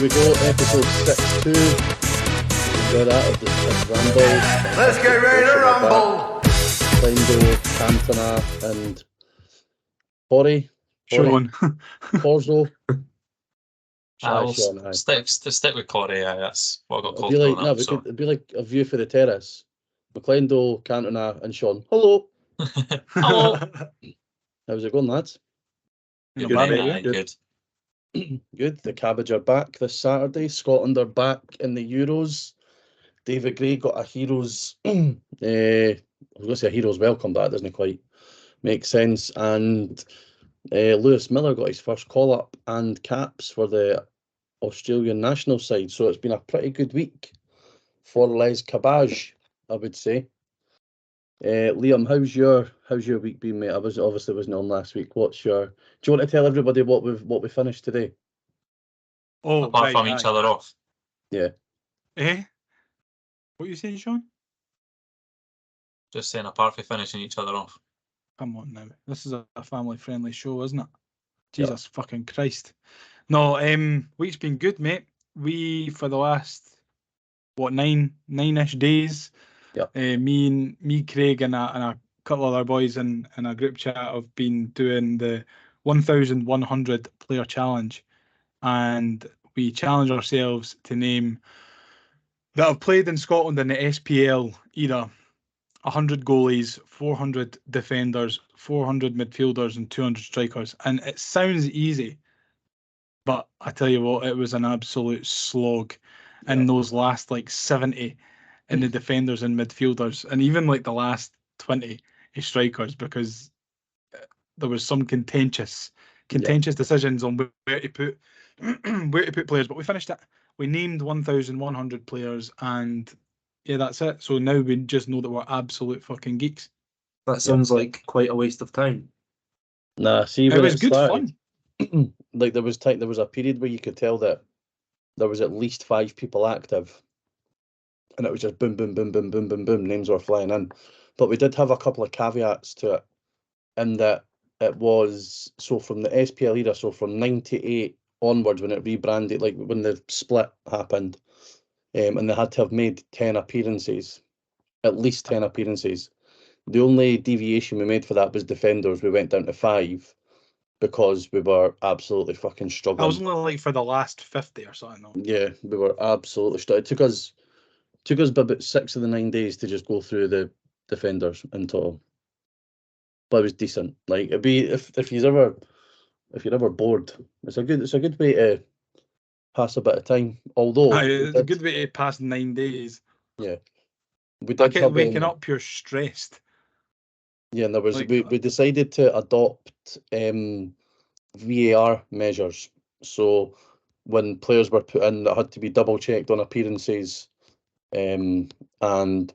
we go, episode 62. Enjoy that of the Hibs Ramble. Let's get ready to rumble. Lindo, Cantona, and Corey. Sean. Corzo. We'll Sean, aye. stick with Corey. That's what I got It'd called be like, growing up. it'd be like a view for the terrace. McLendo, Cantona, and Sean. Hello. Hello. How's it going, lads? Not Good, bad, mate, mate, aye, good. Good. The Cabbage are back this Saturday. Scotland are back in the Euros. David Gray got a hero's. I was going to say a hero's welcome, but that doesn't quite make sense. And Lewis Miller got his first call up and caps for the Australian national side. So it's been a pretty good week for Les Cabbage, I would say. Liam, how's your week been, mate? I obviously wasn't on last week. Do you want to tell everybody what we finished today? Oh, Apart right, from each other off. Yeah. What are you saying, Sean? Just saying, apart from finishing each other off. Come on now. This is a family-friendly show, isn't it? Jesus fucking Christ. No, week's been good, mate. We, for the last, nine-ish days, me, Craig, and a couple of other boys in a group chat have been doing the 1,100 player challenge. And we challenge ourselves to name that have played in Scotland in the SPL era 100 goalies, 400 defenders, 400 midfielders, and 200 strikers. And it sounds easy, but I tell you what, it was an absolute slog in those last 70 in the defenders and midfielders, and even the last 20 strikers, because there was some contentious decisions on where to put players. But we finished it. We named 1,100 players, and that's it. So now we just know that we're absolute fucking geeks. That sounds like quite a waste of time. Nah, see, It was good fun. There was a period where you could tell that there was at least 5 people active, and it was just boom, boom, boom, boom, boom, boom, boom. Names were flying in, but we did have a couple of caveats to it, in that it was from the SPL era, so from '98 onwards, when it rebranded, when the split happened, and they had to have made 10 appearances, at least 10 appearances. The only deviation we made for that was defenders. We went down to 5 because we were absolutely fucking struggling. I was only for the last 50 or something, though. Yeah, we were absolutely struggling. It took us about 6 of the 9 days to just go through the defenders in total. But it was decent. It'd be if you're ever bored, it's a good way to pass a bit of time. Although it's a good way to pass 9 days. Yeah, I kept waking up pure stressed. Yeah, and there was we decided to adopt VAR measures. So when players were put in, that had to be double checked on appearances, and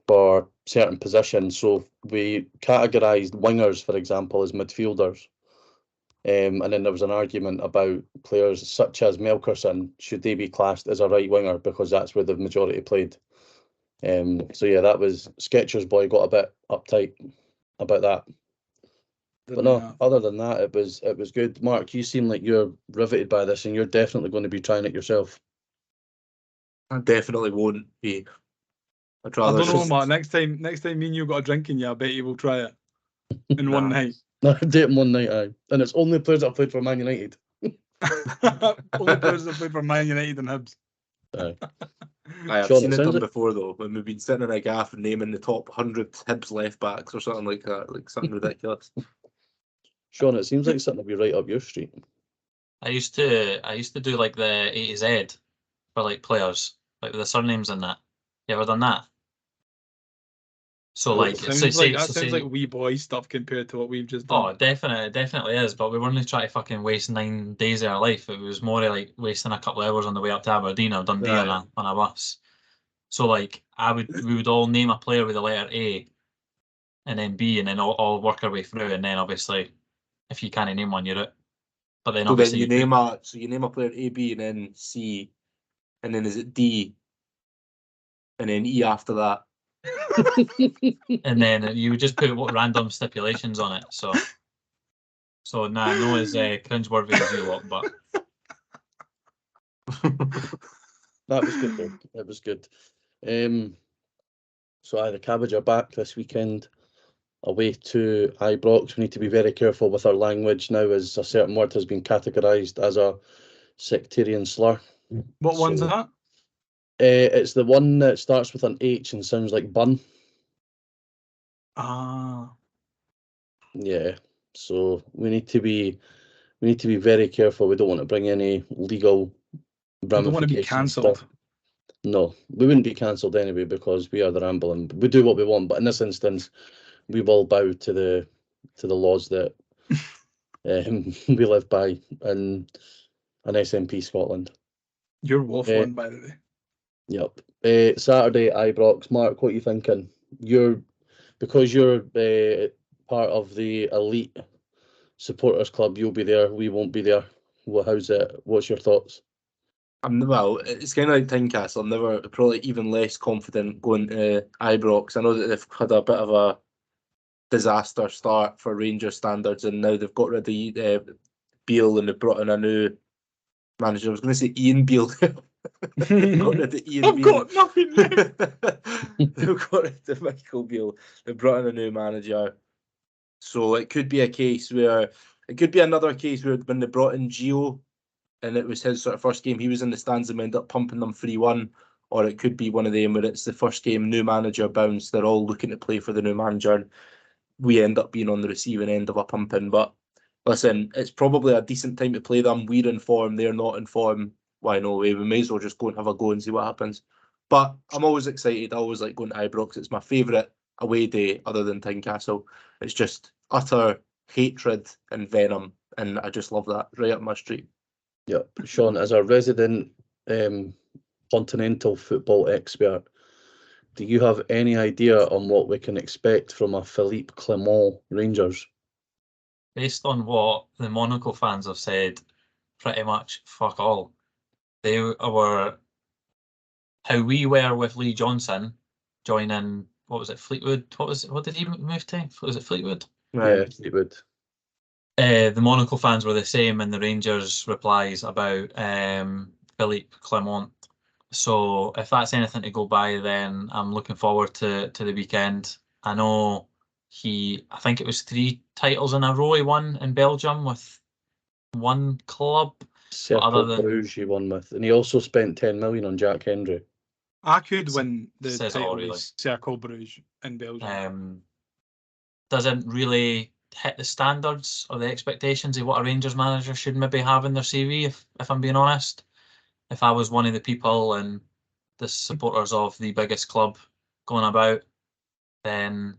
for certain positions. So we categorised wingers, for example, as midfielders. And then there was an argument about players such as Melkerson, should they be classed as a right winger because that's where the majority played. That was Sketcher's boy got a bit uptight about that. But no, other than that, it was good. Mark, you seem like you're riveted by this, and you're definitely going to be trying it yourself. I definitely won't be. I don't know, Mark. Next time me and you got a drink in you, I bet you will try it in one night. No, do it in one night, aye. And it's only players that have played for Man United. Only players that played for Man United and Hibs. Aye. I've seen it done before, though, when we've been sitting in a gaff and naming the top 100 Hibs left backs or something like that, something ridiculous. Sean, it seems like something to be right up your street. I used to do the A to Z for players, with the surnames and that. You ever done that? So sounds like wee boy stuff compared to what we've just done. Oh, it definitely is. But we weren't trying to fucking waste 9 days of our life. It was more wasting a couple of hours on the way up to Aberdeen or Dundee on a bus. So we would all name a player with the letter A, and then B, and then all work our way through. And then obviously, if you can't name one, you're out. But then obviously you name a player A, B, and then C, and then is it D, and then E after that. And then you would just put random stipulations on it. So no as cringeworthy as you lot, but That was good though. It was good. So the Cabbage are back this weekend away to Ibrox. We need to be very careful with our language now, as a certain word has been categorised as a sectarian slur. What one's that? It's the one that starts with an H and sounds like bun. Ah. Yeah. So we need to be very careful. We don't want to bring any legal You don't want to be ramifications. cancelled. No, we wouldn't be cancelled anyway because we are the Ramble and we do what we want. But in this instance, we will bow to the laws that we live by in SNP Scotland. You're waffling, by the way. Yep. Saturday, Ibrox. Mark, what are you thinking? Because you're part of the elite supporters club, you'll be there. We won't be there. How's it? What's your thoughts? It's kind of like Tynecastle. I'm never probably even less confident going to Ibrox. I know that they've had a bit of a disaster start for Rangers standards, and now they've got rid of Beale and they've brought in a new manager. I was going to say Ian Beale. They've got rid of Ian I've Beale. got nothing left. They've got rid of Michael Beale. They've brought in a new manager. So it could be another case where when they brought in Gio and it was his sort of first game, he was in the stands and we end up pumping them 3-1. Or it could be one of them where it's the first game, new manager bounce, they're all looking to play for the new manager, and we end up being on the receiving end of a pumping. But listen, it's probably a decent time to play them. We're in form, they're not in form. Why no way? We may as well just go and have a go and see what happens. But I'm always excited. I always like going to Ibrox. It's my favourite away day other than Tynecastle. It's just utter hatred and venom, and I just love that. Right up my street. Yep. Sean, as a resident continental football expert, do you have any idea on what we can expect from a Philippe Clement Rangers? Based on what the Monaco fans have said, pretty much fuck all. They were how we were with Lee Johnson joining, what was it, Fleetwood? What did he move to? Was it Fleetwood? Yeah, Fleetwood. The Monaco fans were the same in the Rangers replies about Philippe Clement. So if that's anything to go by, then I'm looking forward to the weekend. I know I think it was 3 titles in a row he won in Belgium with one club. Cercle Bruges he won with, and he also spent 10 million on Jack Hendry. I could win the Says title all, really. with Cercle Bruges in Belgium. Doesn't really hit the standards or the expectations of what a Rangers manager should maybe have in their CV, if I'm being honest. If I was one of the people and the supporters of the biggest club going about, then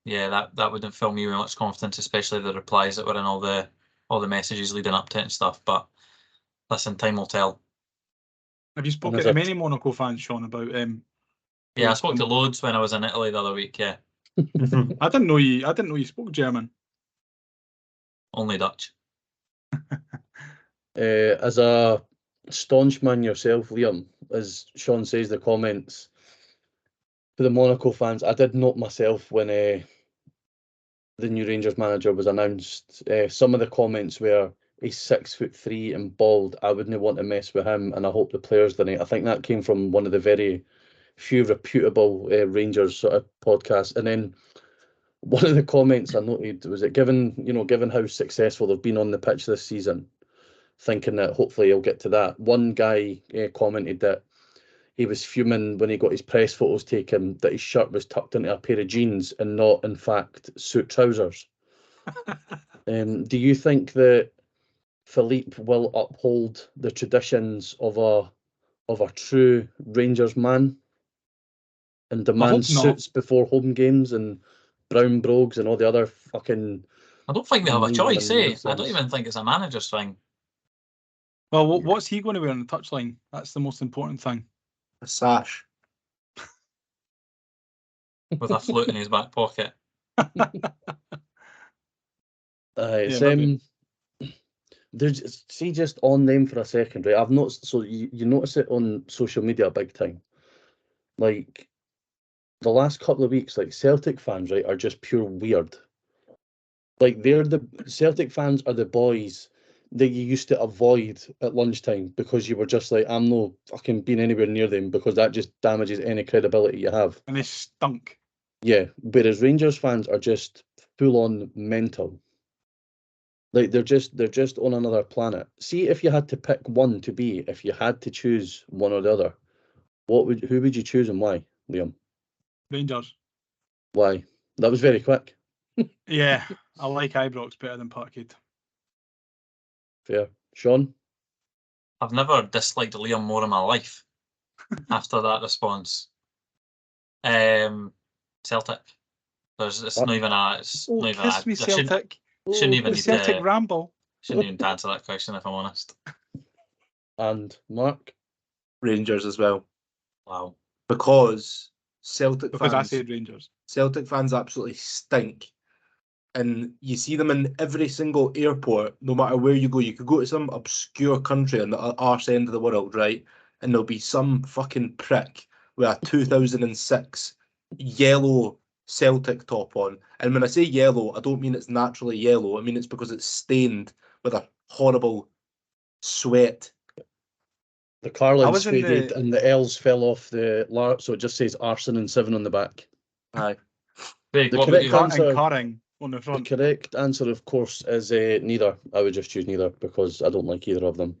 yeah, that wouldn't fill me with much confidence, especially the replies that were in all the messages leading up to it and stuff. But listen, time will tell. Have you spoken to many Monaco fans, Sean, about Yeah, I spoke to loads when I was in Italy the other week, yeah. I didn't know you spoke German. Only Dutch. As a staunch man yourself, Liam, as Sean says, the comments for the Monaco fans, I did note myself when the new Rangers manager was announced, some of the comments were, he's 6'3" and bald. I wouldn't want to mess with him, and I hope the players didn't. I think that came from one of the very few reputable Rangers sort of podcasts. And then one of the comments I noted was that given how successful they've been on the pitch this season, thinking that hopefully he'll get to that. One guy commented that he was fuming when he got his press photos taken that his shirt was tucked into a pair of jeans and not, in fact, suit trousers. Do you think that Philippe will uphold the traditions of a true Rangers man and demand suits before home games and brown brogues and all the other fucking... I don't think they have a choice, eh? I don't even think it's a manager's thing. Well, what's he going to wear on the touchline? That's the most important thing. A sash. With a flute in his back pocket. See, just on them for a second, right? I've noticed, so you notice it on social media big time. Like, the last couple of weeks, like, Celtic fans, right, are just pure weird. Like, the Celtic fans are the boys that you used to avoid at lunchtime because you were just like, I'm no fucking being anywhere near them because that just damages any credibility you have. And they stunk. Yeah, whereas Rangers fans are just full on mental. Like they're just on another planet. See, if you had to pick one to be, if you had to choose one or the other, who would you choose and why, Liam? Rangers. Why? That was very quick. Yeah, I like Ibrox better than Parkhead. Fair. Sean? I've never disliked Liam more in my life after that response. Celtic. It's not even a. It's Oh, not even kiss a. me, I shouldn't Celtic. even The need Celtic to. Ramble. Shouldn't even answer that question if I'm honest. And Mark? Rangers as well. Wow. Because Celtic Because I fans said Rangers. Celtic fans absolutely stink. And you see them in every single airport, no matter where you go. You could go to some obscure country on the arse end of the world, right? And there'll be some fucking prick with a 2006 yellow Celtic top on. And when I say yellow, I don't mean it's naturally yellow. I mean it's because it's stained with a horrible sweat. The car lights was in faded the- and the L's fell off the so it just says arson and 7 on the back. Aye. Craig, The what about correct you? answer- And Carring on the The front. correct answer, of course, is neither. I would just choose neither because I don't like either of them.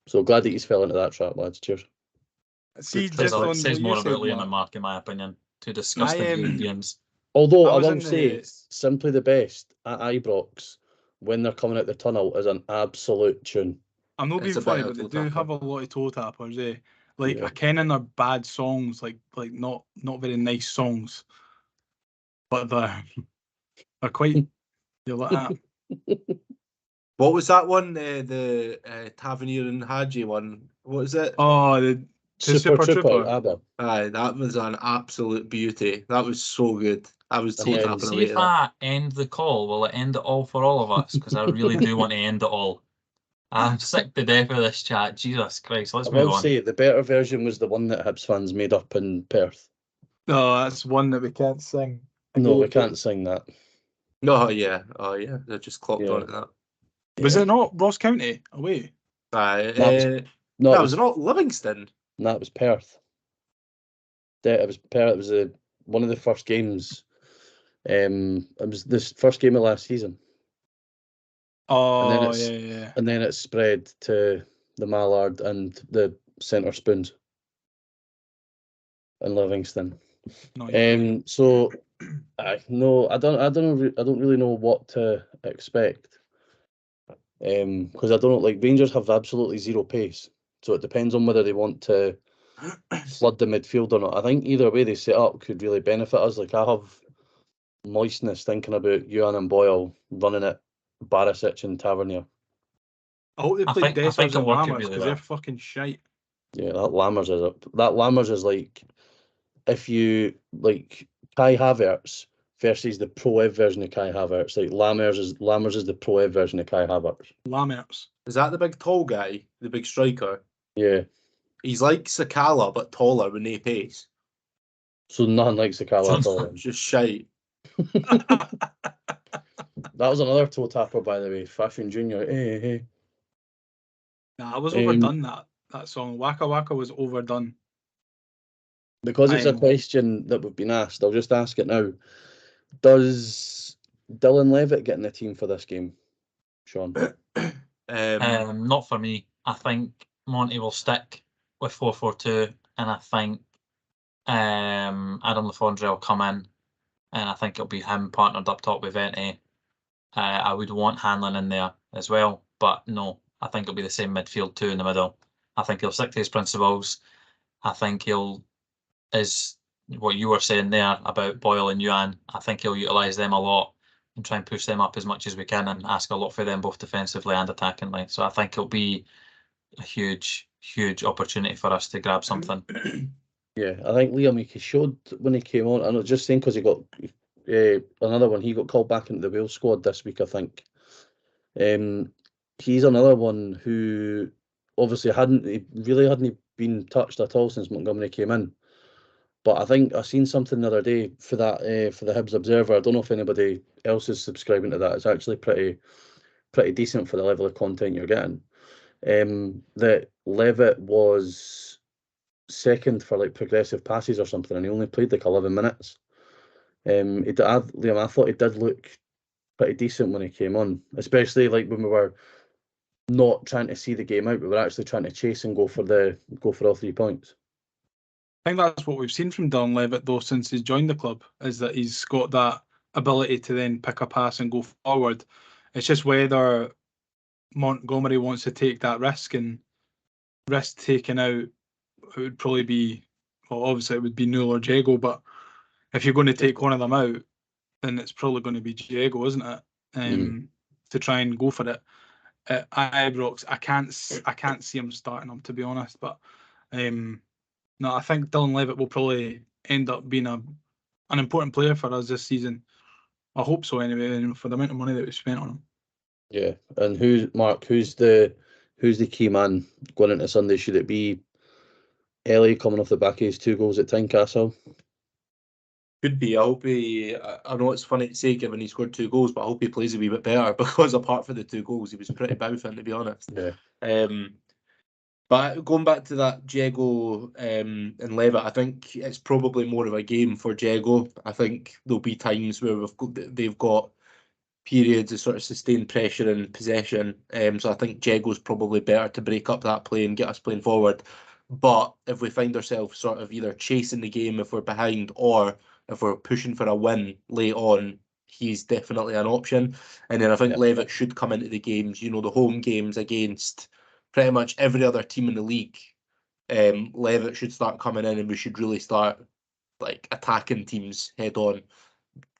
So glad that he's fell into that trap, lads. Cheers. See, Good just choice. on Says what more you about said, Liam Mark. and Mark, in my opinion. Two disgusting Europeans. Although I I was will in say, the- simply the best at Ibrox when they're coming out the tunnel is an absolute tune. I'm not It's being a funny, bit but of they toe do tapper. have a lot of toe tappers, eh? Like Yeah. I ken in their bad songs, like not very nice songs, but they're quite. You're like that. What was that one? The Tavernier and Hadji one. What is it? Oh, the Super Trooper. ABBA. Aye, that was an absolute beauty. That was so good. I was And toe then- tapping See away if to that. I end the call, will it end it all for all of us? Because I really do want to end it all. I'm sick to death of this chat. Jesus Christ, let's I move will on. say the better version was the one that Hibs fans made up in Perth. No, that's one that we can't sing. No, we can't sing that. No, oh yeah, I just clocked Yeah. on to that. Was Yeah. it not Ross County away? Aye, That was- No, that it was not Livingston. that was Perth. It was Perth. It was one of the first games. It was this first game of last season, Oh, it's- yeah. and then it spread to the Mallard and the Centre Spoons in Livingston. No, you're right. So, I don't really know what to expect. Because I don't like Rangers have absolutely zero pace, so it depends on whether they want to flood the midfield or not. I think either way they set up could really benefit us. Like I have moistness thinking about Ewan and Boyle running at Barisic and Tavernier. I hope they I play think Dessers it'll and work out Lammers really because well. they're fucking shite. Yeah, that Lammers is like if you like Kai Havertz versus the Pro Ev version of Kai Havertz. Like Lammers is the Pro Ev version of Kai Havertz. Lammers. Is that the big tall guy, the big striker? Yeah. He's like Sakala but taller with no pace. So nothing like Sakala at all. It's just shite. That was another toe tapper, by the way. Fashion Junior. Hey. Nah, I was overdone that song. Waka Waka was overdone. Because it's a I'm- question that we've been asked, I'll just ask it now. Does Dylan Levitt get in the team for this game, Sean? Not for me. I think Monty will stick with 4-4-2, and I think Adam Lafondre will come in, and I think it'll be him partnered up top with Vente. I would want Hanlon in there as well, but no, I think it'll be the same midfield two in the middle. I think he'll stick to his principles. I think is what you were saying there about Boyle and Yuan. I think he'll utilise them a lot and try and push them up as much as we can and ask a lot for them both defensively and attackingly. So I think it'll be a huge opportunity for us to grab something. Yeah, I think Liam, he showed when he came on, and I was just saying because he got another one, he got called back into the Wales squad this week, I think. He's another one who obviously hadn't been touched at all since Montgomery came in. But I think I seen something the other day for that for the Hibs Observer. I don't know if anybody else is subscribing to that. It's actually pretty pretty decent for the level of content you're getting. That Levitt was second for like progressive passes or something, and he only played like 11 minutes. Liam, I thought he did look pretty decent when he came on, especially like when we were not trying to see the game out, we were actually trying to chase and go for all 3 points. I think that's what we've seen from Dylan Levitt though since he's joined the club, is that he's got that ability to then pick a pass and go forward. It's just whether Montgomery wants to take that risk, and risk taken out, it would probably be, well, obviously it would be Newell or Diego, but if you're going to take one of them out, then it's probably going to be Diego, isn't it? To try and go for it. At Ibrox, I can't see him starting him, to be honest, but no, I think Dylan Levitt will probably end up being an important player for us this season. I hope so anyway, for the amount of money that we spent on him. Yeah, and who's the key man going into Sunday? Should it be Ellie coming off the back of his 2 goals at Tynecastle? Could be. I hope he. I know it's funny to say given he scored 2 goals, but I hope he plays a wee bit better because apart from the 2 goals, he was pretty bouffing, to be honest. Yeah. But going back to that Diego and Levitt, I think it's probably more of a game for Diego. I think there'll be times where they've got periods of sort of sustained pressure and possession. So I think Diego's probably better to break up that play and get us playing forward. But if we find ourselves sort of either chasing the game if we're behind, or if we're pushing for a win late on, he's definitely an option. And then I think Levitt should come into the games, the home games against pretty much every other team in the league. Levitt should start coming in, and we should really start like attacking teams head on,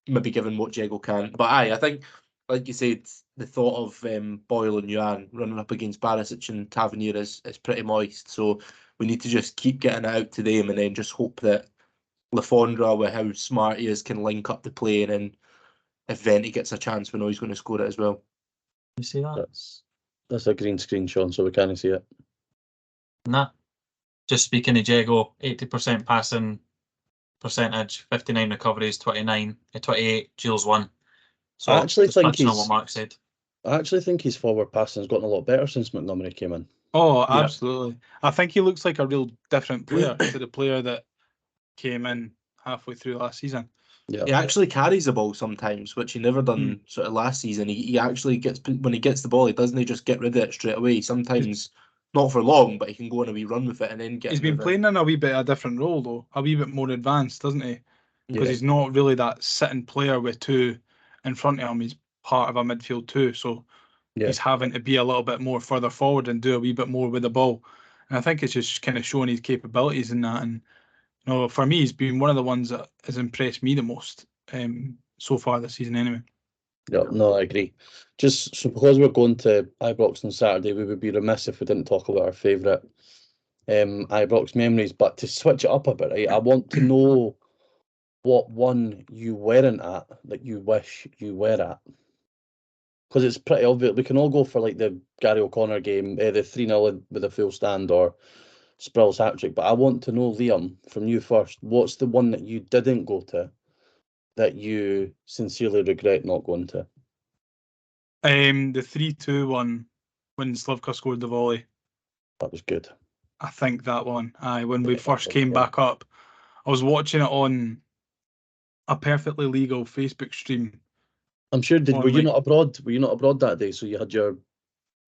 maybe given what Diego can. But I think, like you said, the thought of Boyle and Yuan running up against Barisic and Tavernier is pretty moist. So we need to just keep getting it out to them, and then just hope that Lafondra, with how smart he is, can link up the play, and then if Venti gets a chance, we know he's going to score it as well. You see that? That's a green screen, Sean, so we can't see it. Nah. Just speaking of Diego, 80% passing percentage, 59 recoveries, 28, Gilles 1. So I actually just think touching on what Mark said. I actually think his forward passing has gotten a lot better since Montgomery came in. Oh, absolutely. I think he looks like a real different player to the player that came in halfway through last season. Yeah. He actually carries the ball sometimes, which he never done sort of last season. He actually gets, when he gets the ball, he doesn't just get rid of it straight away. Sometimes not for long, but he can go on a wee run with it and then get. He's been playing in a wee bit of a different role though, a wee bit more advanced, doesn't he? Because he's not really that sitting player with 2 in front of him. He's part of a midfield too, so he's having to be a little bit more further forward and do a wee bit more with the ball. And I think it's just kind of showing his capabilities in that. And for me, he's been one of the ones that has impressed me the most so far this season anyway. Yeah, no, I agree. Just so because we're going to Ibrox on Saturday, we would be remiss if we didn't talk about our favourite Ibrox memories. But to switch it up a bit, right, I want to know what one you weren't at that you wish you were at. Because it's pretty obvious. We can all go for like the Gary O'Connor game, the 3-0 with a full stand, or Sprill's hat-trick. But I want to know, Liam, from you first, what's the one that you didn't go to that you sincerely regret not going to? The 3-2 one when Slivka scored the volley. That was good. I think that one. When we first came back up, I was watching it on a perfectly legal Facebook stream. I'm sure. Were you not abroad? Were you not abroad that day? So you had your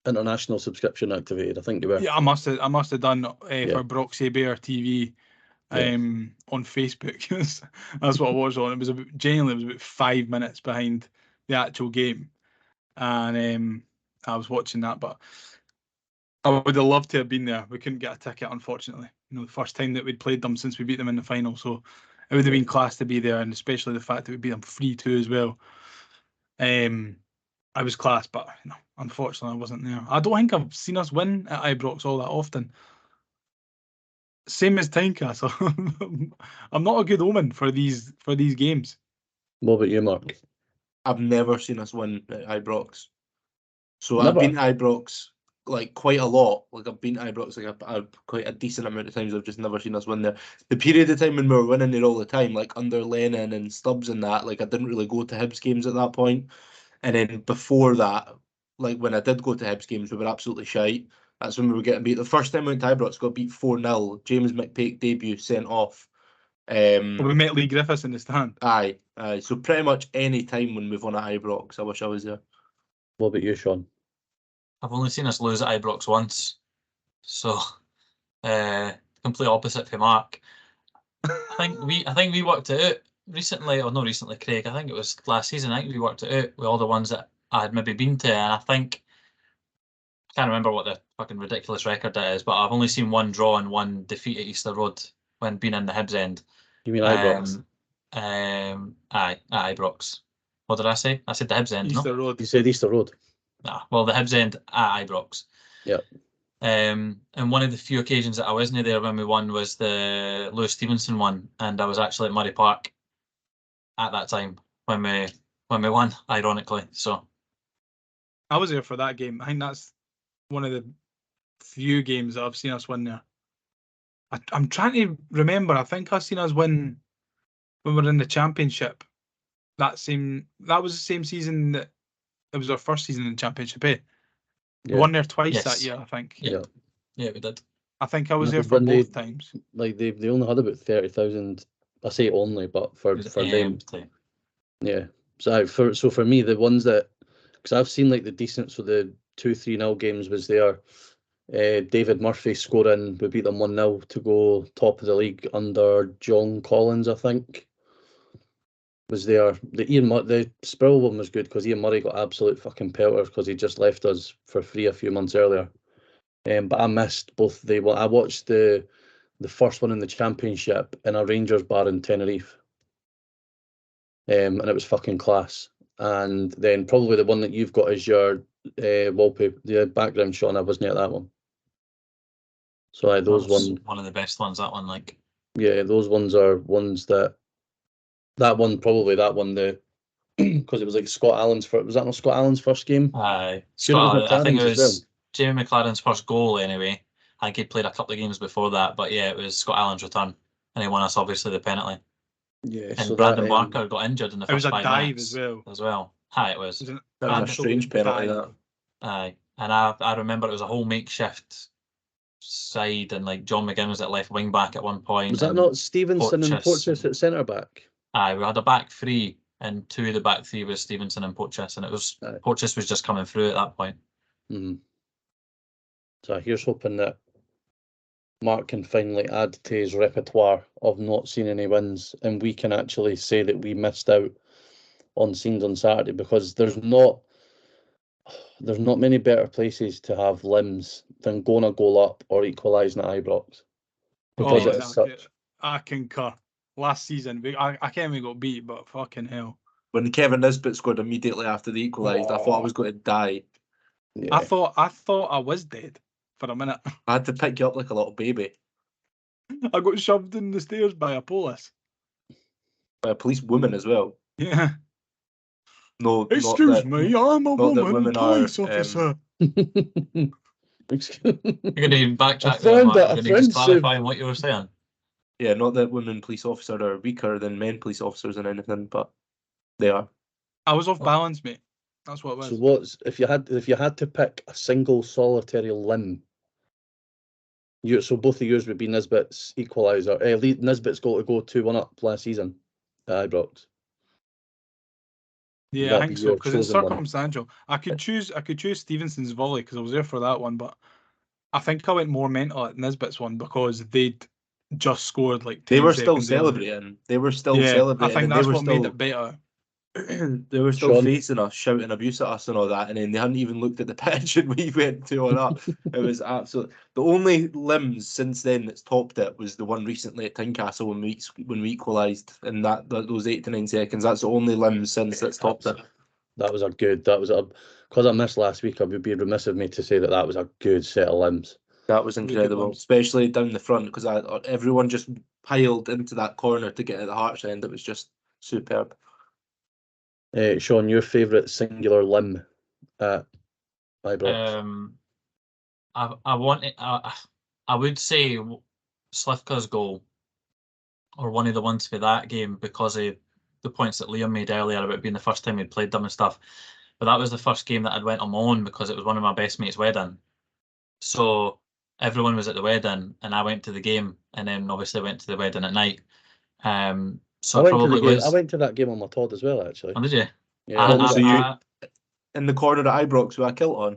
international subscription activated. I think you were. Yeah, I must have done for Broxy Bear TV on Facebook. That's what I watched on. It was genuinely about 5 minutes behind the actual game, and I was watching that. But I would have loved to have been there. We couldn't get a ticket, unfortunately. The first time that we'd played them since we beat them in the final, so it would have been class to be there, and especially the fact that we beat them 3-2 as well. I was class, but unfortunately I wasn't there. I don't think I've seen us win at Ibrox all that often. Same as Tynecastle. I'm not a good omen for these games. What about you, Mark? I've never seen us win at Ibrox. So Never. I've been to Ibrox like quite a lot. Like I've been to Ibrox like quite a decent amount of times. I've just never seen us win there. The period of time when we were winning there all the time, like under Lennon and Stubbs and that, like I didn't really go to Hibs games at that point. And then before that, like when I did go to Hibs games, we were absolutely shite. That's when we were getting beat. The first time we went to Ibrox, got beat 4-0. James McPake debut sent off. We met Lee Griffiths in the stand. Aye. So pretty much any time when we've won at Ibrox, I wish I was there. What about you, Sean? I've only seen us lose at Ibrox once, so complete opposite for Mark. I think we worked it out recently, or not recently, Craig. I think it was last season. I think we worked it out with all the ones that I had maybe been to, and I think I can't remember what the fucking ridiculous record that is, but I've only seen one draw and one defeat at Easter Road when being in the Hibs end. You mean Ibrox? Aye, at Ibrox. What did I say? I said the Hibs end. Easter No, Road. You said Easter Road. nah. Well, the Hibs end at Ibrox. Yep. And one of the few occasions that I wasn't there when we won was the Lewis Stevenson one, and I was actually at Murray Park at that time when we won, ironically. So I was there for that game. I think that's one of the few games that I've seen us win there. I'm trying to remember. I think I've seen us win when we were in the Championship. That was the same season that it was our first season in the Championship. We won there twice Yes. that year, I think. yeah, we did. I think I was No, there for when both times. Like they only had about 30,000. I say only, but for It was them, empty. yeah. So for me, the ones that, because I've seen like the decent, so the 2-3-0 games was there. David Murphy scoring, we beat them 1-0 to go top of the league under John Collins, I think. Was there. The Sproul one was good because Ian Murray got absolute fucking pelters because he just left us for free a few months earlier. But I missed both I watched the first one in the Championship in a Rangers bar in Tenerife. And it was fucking class. And then probably the one that you've got is your wallpaper, the background shot, and I wasn't at that one. So those That was ones, one of the best ones. That one, like, yeah, those ones are ones that the because it was like Scott Allen's first. Was that not Scott Allen's first game? aye. Sure, it was I think it McLaren's as was Jamie McLaren's first goal. Anyway, I think he'd played a couple of games before that, but yeah, it was Scott Allen's return, and he won us obviously the penalty. Yeah, And so Brandon that, Barker got injured in the It was first a 5 dive minutes as well. Aye, it was. It was an That was a absolute strange penalty, dive. that. Aye, and I remember it was a whole makeshift side, and like John McGinn was at left wing back at one point. was that and not Stevenson and Porteous Porteous at centre back? Aye, we had a back three, and two of the back three was Stevenson and Porteous, and it was Aye. Porteous was just coming through at that point. So here's hoping that Mark can finally add to his repertoire of not seeing any wins, and we can actually say that we missed out on scenes on Saturday, because there's not many better places to have limbs than going a goal up or equalising at Ibrox, because it's such. I concur. Last season, I can't even got beat, but fucking hell. When Kevin Nisbet scored immediately after they equalised, I thought I was going to die. Yeah. I thought I was dead for a minute. I had to pick you up like a little baby. I got shoved in the stairs by a police. By a police woman as well. Yeah. No, Excuse me, I'm a not that woman women are, police officer. Excuse- You're going to backtrack A there, friend- Mark. a You're going to just friendship. clarify what you were saying. Yeah, not that women police officers are weaker than men police officers and anything, but they are. I was off balance, mate. That's what it was. So what's if you had to pick a single solitary limb? So both of yours would be Nisbet's equaliser. Nisbet's goal to go 2-1 up last season at Ibrox. Yeah, I That'd think be so, your because it's chosen one. circumstantial. I could choose Stevenson's volley because I was there for that one, but I think I went more mental at Nisbet's one because they'd just scored like 10 They were still seconds earlier. celebrating. They were still Yeah, celebrating. I think and that's they were what still, made it better. they were still Sean? facing us, shouting abuse at us and all that, and then they hadn't even looked at the pitch, and we went 2-1 up. It was absolute. The only limbs since then that's topped it was the one recently at Tynecastle when we equalised in those 8 to 9 seconds. That's the only limbs since that's topped it. Because I missed last week, I would be remiss of me to say that was a good set of limbs. That was Really good incredible, limbs. especially down the front, because everyone just piled into that corner to get at the Hearts end. It was just superb. Sean, your favourite singular limb at Ibrox? I would say Slivka's goal, or one of the ones for that game, because of the points that Liam made earlier about being the first time he'd played them and stuff. But that was the first game that I'd went on my own because it was one of my best mates' wedding. So everyone was at the wedding, and I went to the game, and then obviously went to the wedding at night. So I it went to the probably game. was. I went to that game on my Todd as well, actually. Oh, did you? Yeah, Oh, so you- I, In the corner at Ibrox with a kilt on.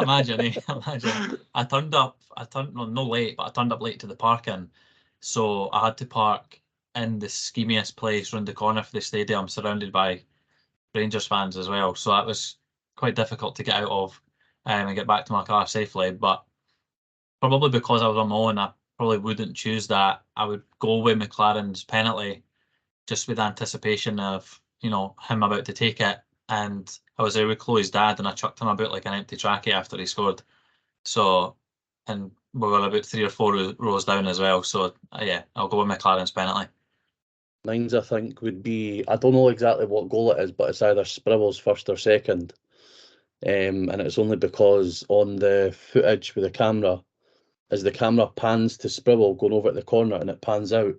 imagine. I turned up. No late, but I turned up late to the parking, so I had to park in the schemiest place round the corner for the stadium, surrounded by Rangers fans as well. So that was quite difficult to get out of and get back to my car safely. But probably because I was on my own, I probably wouldn't choose that. I would go with McLaren's penalty just with anticipation of, him about to take it. And I was there with Chloe's dad, and I chucked him about like an empty trackie after he scored. So, and we were about 3 or 4 rows down as well. So, yeah, I'll go with McLaren's penalty. Mine's, I think, would be, I don't know exactly what goal it is, but it's either Spribble's first or second. And it's only because on the footage with the camera, as the camera pans to Spribble going over at the corner and it pans out,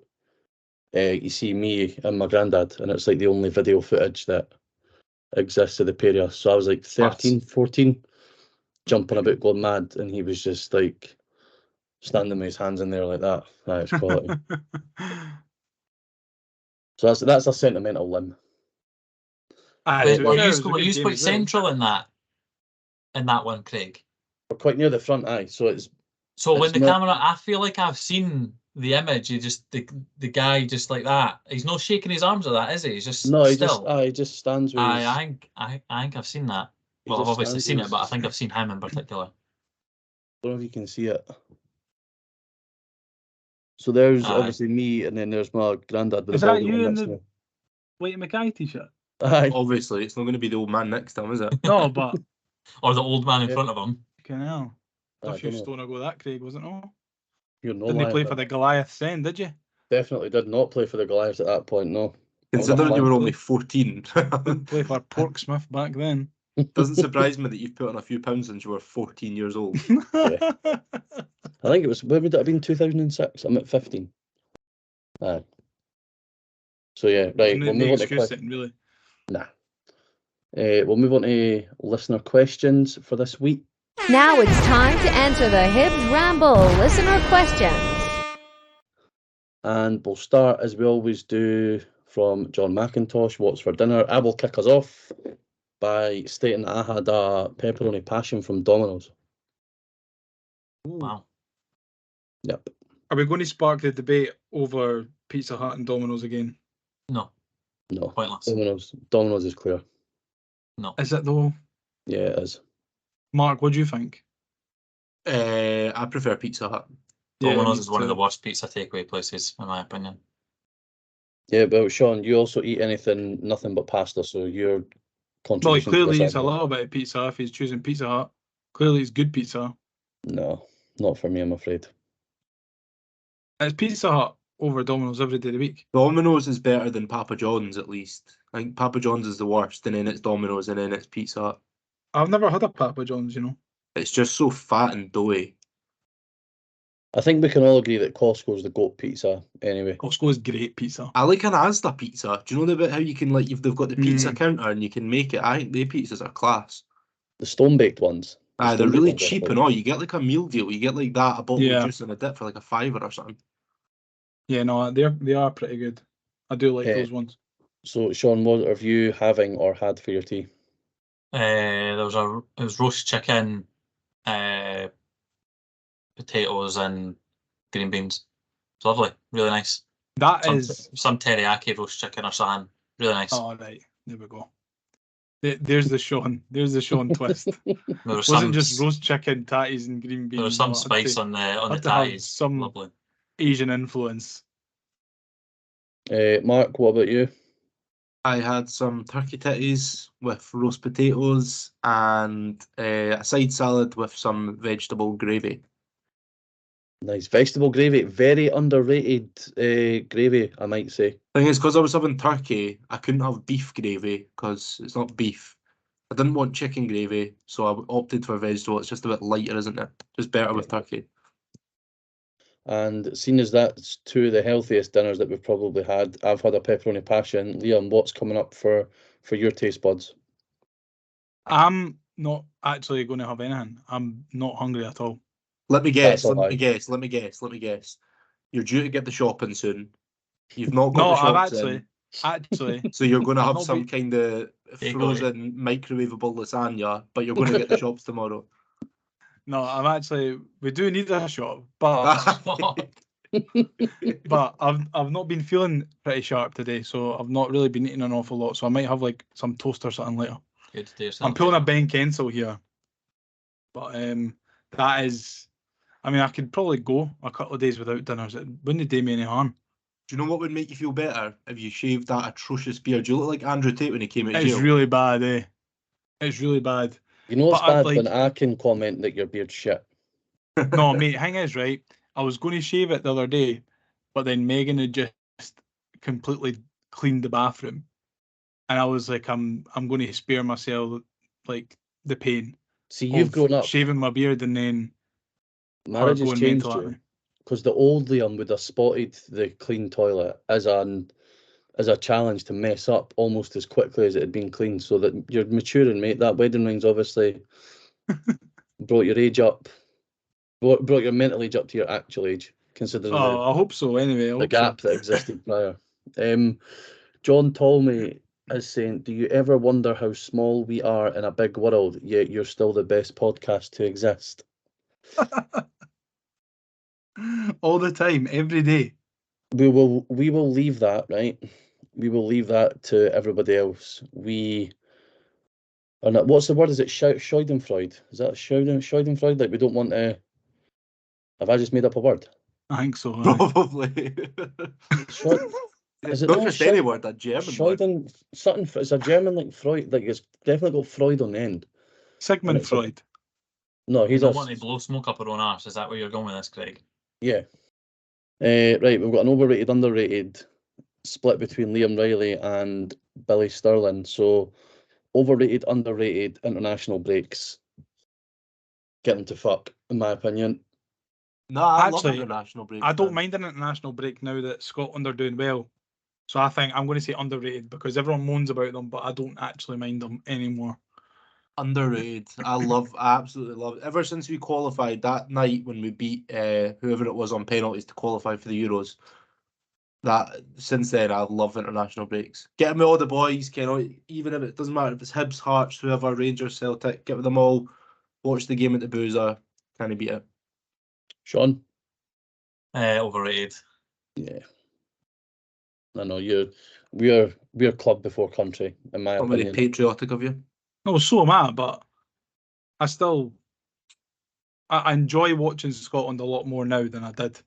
you see me and my granddad, and it's like the only video footage that exists of the pair of us. So I was like 13, 14, jumping about going mad, and he was just like standing with his hands in there like that. That's quality. So that's a sentimental limb. Were you quite central in that one, Craig? We're quite near the front eye, so it's. So when it's the not- camera, I feel like I've seen the image. You just the guy just like that. He's not shaking his arms at that, is he? He's just No, he still. just stands with. I think I've seen that. He Well, I've just obviously stands seen with it, but I his- think I've seen him in particular. I don't know if you can see it. So there's Aye. obviously me, and then there's my granddad with Is the that bald you one in next to the me. White Mackay t-shirt? Aye. Obviously, it's not going to be the old man next time, is it? No, but Or the old man in Yeah. front of him. fucking hell. I If you don't know. stone go that, Craig, wasn't it? You're no Didn't they lying, play but for the Goliaths then, did you? definitely did not play for the Goliaths at that point. No. Considering you were flank. only 14. Didn't play for Porksmouth back then. Doesn't surprise me that you've put on a few pounds since you were 14 years old. I think it was. Where would it have been? 2006. I'm at 15. Aye. So yeah, right. We'll move on to Really. Nah. We'll move on to listener questions for this week. Now it's time to answer the Hibs Ramble listener questions. And we'll start, as we always do, from John McIntosh. What's for dinner? I will kick us off by stating that I had a pepperoni passion from Domino's. Wow. Yep. Are we going to spark the debate over Pizza Hut and Domino's again? No, No. pointless. Domino's is clear. No. Is it though? Yeah, it is. Mark, what do you think? I prefer Pizza Hut. Domino's me is one of too. the worst pizza takeaway places, in my opinion. Yeah, but Sean, you also eat nothing but pasta, so your Well, contribution. clearly to it's this a argument- little bit of pizza if he's choosing Pizza Hut. Clearly it's good pizza. No, not for me, I'm afraid. It's Pizza Hut over Domino's every day of the week. Domino's is better than Papa John's, at least. I think Papa John's is the worst, and then it's Domino's, and then it's Pizza Hut. I've never had a Papa John's, you know. It's just so fat and doughy. I think we can all agree that Costco's the GOAT pizza anyway. Costco is great pizza. I like an Asda pizza. Do you know the bit how you can they've got the pizza Mm. counter and you can make it? I think their pizzas are class. The stone-baked ones. They're stone-baked really ones are cheap fine. and all. You get like a meal deal. You get like that, a bottle Yeah. of juice and a dip for like a £5 or something. Yeah, no, they are pretty good. I do like Yeah. those ones. So, Sean, what are you having or had for your tea? It was roast chicken, potatoes and green beans. It's lovely, really nice. That Some, is. some teriyaki roast chicken or something. Really nice. Oh, right. There we go. There's the Sean. There's the Sean twist. There was Wasn't some just roast chicken, tatties, and green beans. there was some No, I'd spice say on the had to have tatties. some- Lovely. Asian influence. Mark, what about you? I had some turkey titties with roast potatoes and a side salad with some vegetable gravy. Nice. Vegetable gravy. Very underrated gravy, I might say. Thing is, because I was having turkey, I couldn't have beef gravy because it's not beef. I didn't want chicken gravy, so I opted for vegetable. It's just a bit lighter, isn't it? Just better with turkey. And seeing as that's two of the healthiest dinners that we've probably had, I've had a pepperoni passion. Liam, what's coming up for for your taste buds? I'm not actually going to have anything. I'm not hungry at all. Let me guess. That's a Let me lie. guess. Let me guess. Let me guess. You're due to get the shopping soon. You've not got No, the I've shops in. actually, So you're going to I've have not some been- kind of Takeaway. frozen microwavable lasagna, but you're going to get the shops tomorrow. no, I'm actually. We do need a shop, but but I've not been feeling pretty sharp today, so I've not really been eating an awful lot. So I might have like some toast or something later. Good to do yourself. I'm pulling a Ben Kensel here, but that is. I mean, I could probably go a couple of days without dinners. It wouldn't do me any harm. Do you know what would make you feel better if you shaved that atrocious beard? Do you look like Andrew Tate when he came out of It's jail? really bad, eh? It's really bad. You know it's But I'd bad when like- I can comment that your beard's shit. No, mate, hang is right. I was going to shave it the other day, but then Megan had just completely cleaned the bathroom, and I was like, I'm going to spare myself like the pain. See, you've of grown up. shaving my beard and then her Marriage has going changed mental at you. me. Because the old Liam would have spotted the clean toilet as a challenge to mess up almost as quickly as it had been cleaned. So that you're maturing, mate. That wedding ring's obviously brought your age up, brought your mental age up to your actual age, considering Oh, I hope so. Anyway, I the hope gap so. that existed prior. John Tolmie is saying, do you ever wonder how small we are in a big world, yet you're still the best podcast to exist? All the time, every day. We will leave that, right? We will leave that to everybody else. We are not, what's the word? Is it Schadenfreude? Is that Schadenfreude? Like we don't want to. Have I just made up a word? I think so. aye. Probably. Schaud- It's Is it not not just Schaud- any word, that German word. Schaden something. It's a German like Freud. Like it's definitely got Freud on the end. Sigmund it's a- Freud. No, You he's don't a want to blow smoke up our own arse. Is that where you're going with this, Craig? yeah. Right, we've got an overrated, underrated split between Liam Riley and Billy Sterling. So, overrated, underrated international breaks. Get them to fuck, in my opinion. No, I Actually, love international breaks. I don't man. mind an international break now that Scotland are doing well. So I think I'm going to say underrated because everyone moans about them, but I don't actually mind them anymore. Underrated. I absolutely love it. Ever since we qualified that night when we beat whoever it was on penalties to qualify for the Euros, that since then I love international breaks. Get them with all the boys, even if it doesn't matter if it's Hibs, Hearts, whoever, Rangers, Celtic, get with them all. Watch the game at the Boozer. Can't beat it. Sean? Overrated. Yeah. I know we're club before country, in my Not very opinion. patriotic of you. No, so am I, but I enjoy watching Scotland a lot more now than I did.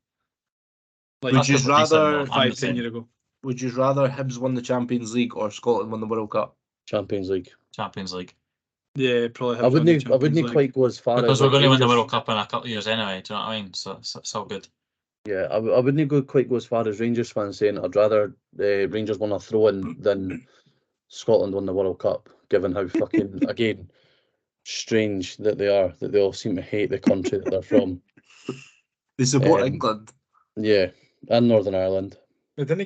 Like Would you That's 'cause we're decent, rather- though. I'm the 5-10 same. years ago. Would you rather Hibs won the Champions League or Scotland won the World Cup? Champions League. Champions League. Yeah, probably. I wouldn't quite go as far Because as we're like, going to win the Rangers- World Cup in a couple of years anyway. Do you know what I mean? So it's all good. Yeah, I wouldn't quite go as far as Rangers fans saying I'd rather Rangers won a throw-in than Scotland won the World Cup, given how fucking, again, strange that they are, that they all seem to hate the country that they're from. They support Um, England. Yeah, and Northern Ireland.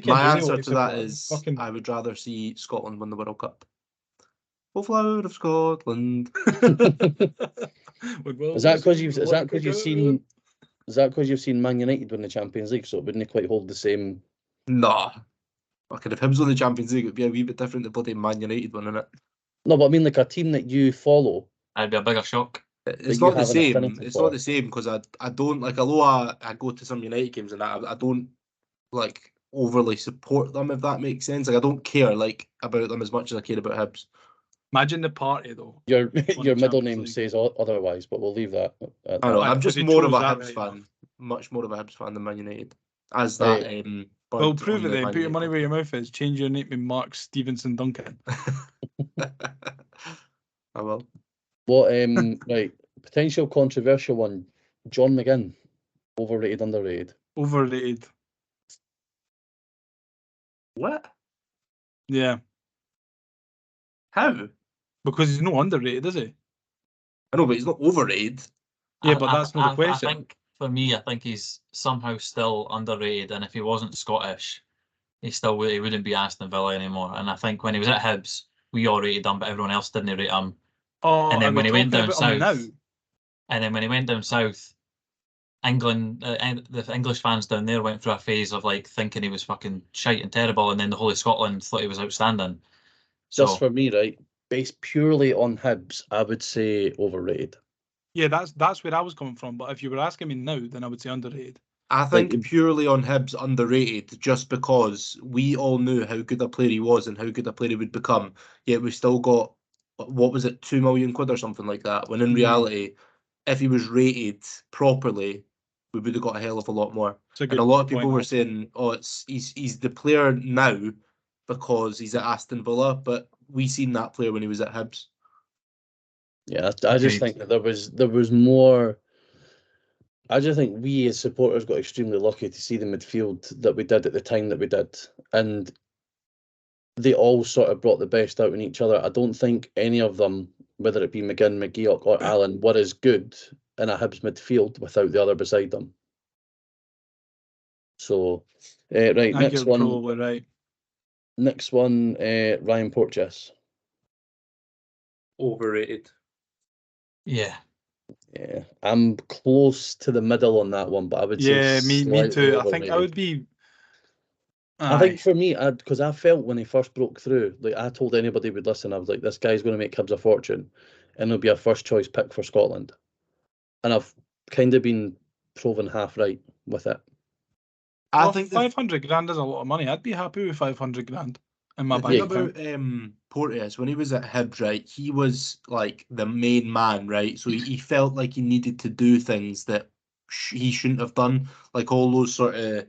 My answer to that is I would rather see Scotland win the World Cup. Oh, flower of Scotland. Is that because you've seen Man United win the Champions League, so it wouldn't quite hold the same? Nah. Fucking if Hibs won the Champions League, it'd be a wee bit different to bloody Man United winning it. No, but I mean like a team that you follow. I'd be a bigger shock. It's you not the have an same. affinity It's for. not the same because I don't like, although I go to some United games and I don't like overly support them, if that makes sense. Like I don't care like about them as much as I care about Hibs. Imagine the party though. Your the middle Champions name League. says otherwise, but we'll leave that. At I know. Why? I'm Because just he more of a chose that Hibs right fan. enough. Much more of a Hibs fan than Man United. As that Well, bird prove on it the then. Man Put your money United where your mouth is. Change your name to Mark Stevenson Duncan. I will. What right, potential controversial one, John McGinn, overrated, underrated. Overrated. What? Yeah, How? because he's not underrated, is he? I know, but he's not overrated. Yeah, but that's not the question. I think for me, I think he's somehow still underrated, and if he wasn't Scottish, he wouldn't be Aston Villa anymore. And I think when he was at Hibs, we all rated him, but everyone else didn't rate him. Oh, And then are we when he went talking down about him south, now? and then when he went down south, England, the English fans down there went through a phase of like thinking he was fucking shite and terrible, and then the whole of Scotland thought he was outstanding. Just So for me, right, based purely on Hibs, I would say overrated. Yeah, that's where I was coming from. But if you were asking me now, then I would say underrated. I think Like- purely on Hibs underrated, just because we all knew how good a player he was and how good a player he would become. Yet we still got, what was it, £2 million or something like that. When in reality, if he was rated properly, we would have got a hell of a lot more. It's a And good a lot of people point, were actually. saying, "Oh, he's the player now because he's at Aston Villa," but we seen that player when he was at Hibs. Yeah, I just Agreed. think that there was more. I just think we as supporters got extremely lucky to see the midfield that we did at the time that we did, and they all sort of brought the best out in each other. I don't think any of them, whether it be McGinn, McGeoch, or Allen, were as good in a Hibs midfield without the other beside them. So, right, I think next you're one. probably right. Next one, Ryan Porteous. Overrated. yeah, Yeah, I'm close to the middle on that one, but I would say Yeah, me slightly too. I think I overrated. would be. I think Aye. for me, because I felt when he first broke through, like I told anybody would listen, I was like, this guy's going to make Hibs a fortune, and he'll be a first choice pick for Scotland. And I've kind of been proven half right with it. I Well, think 500 grand is a lot of money. I'd be happy with 500 grand in my the bank thing account. about Porteous, when he was at Hibs, right, he was like the main man, right? So he felt like he needed to do things that he shouldn't have done, like all those sort of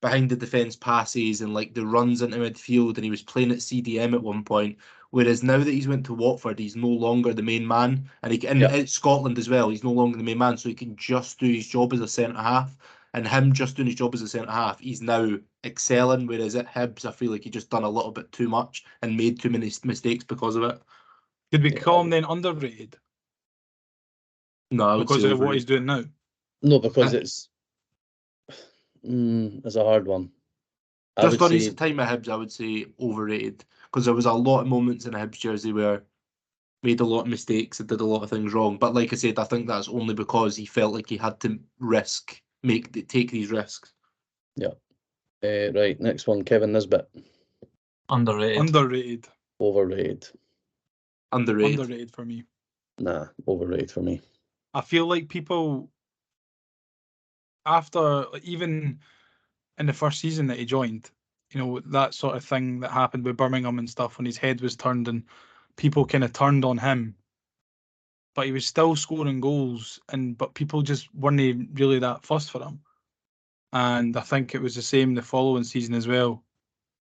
behind the defence passes and like the runs into midfield, and he was playing at CDM at one point. Whereas now that he's went to Watford, he's no longer the main man, and at Scotland as well, he's no longer the main man, so he can just do his job as a centre half. And him just doing his job as a centre half, he's now excelling. Whereas at Hibs, I feel like he just done a little bit too much and made too many mistakes because of it. Could we Yeah. call him then underrated No, I would because say of what he's overrated. doing now? No, because Uh, it's a hard one. I Just would on say his time at Hibs, I would say overrated, because there was a lot of moments in a Hibs jersey where made a lot of mistakes and did a lot of things wrong. But like I said, I think that's only because he felt like he had to take these risks. right, next one, Kevin Nisbet. underrated. Underrated. Overrated. Underrated. Underrated for me. Nah, overrated for me. I feel like people, after even in the first season that he joined, you know, that sort of thing that happened with Birmingham and stuff when his head was turned and people kind of turned on him, but he was still scoring goals, but people just weren't really that fussed for him. And I think it was the same the following season as well,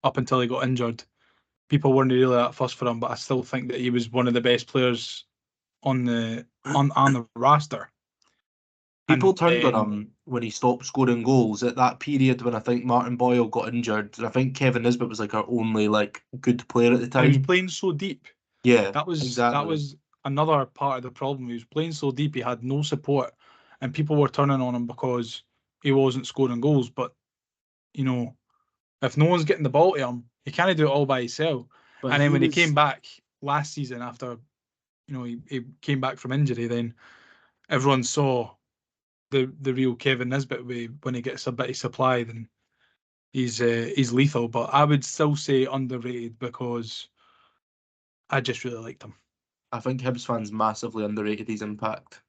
up until he got injured. People weren't really that fussed for him, but I still think that he was one of the best players on the roster. People And turned on him when he stopped scoring goals at that period when I think Martin Boyle got injured, and I think Kevin Nisbet was like our only like good player at the and he was time. playing so deep. Yeah, That was exactly. another part of the problem. He was playing so deep, he had no support, and people were turning on him because he wasn't scoring goals. But you know, if no one's getting the ball to him, he can't do it all by himself. But And then when he was came back last season after, you know, he came back from injury, then everyone saw the real Kevin Nisbet way. When he gets a bit of supply, then he's lethal. But I would still say underrated because I just really liked him. I think Hibs fans massively underrated his impact.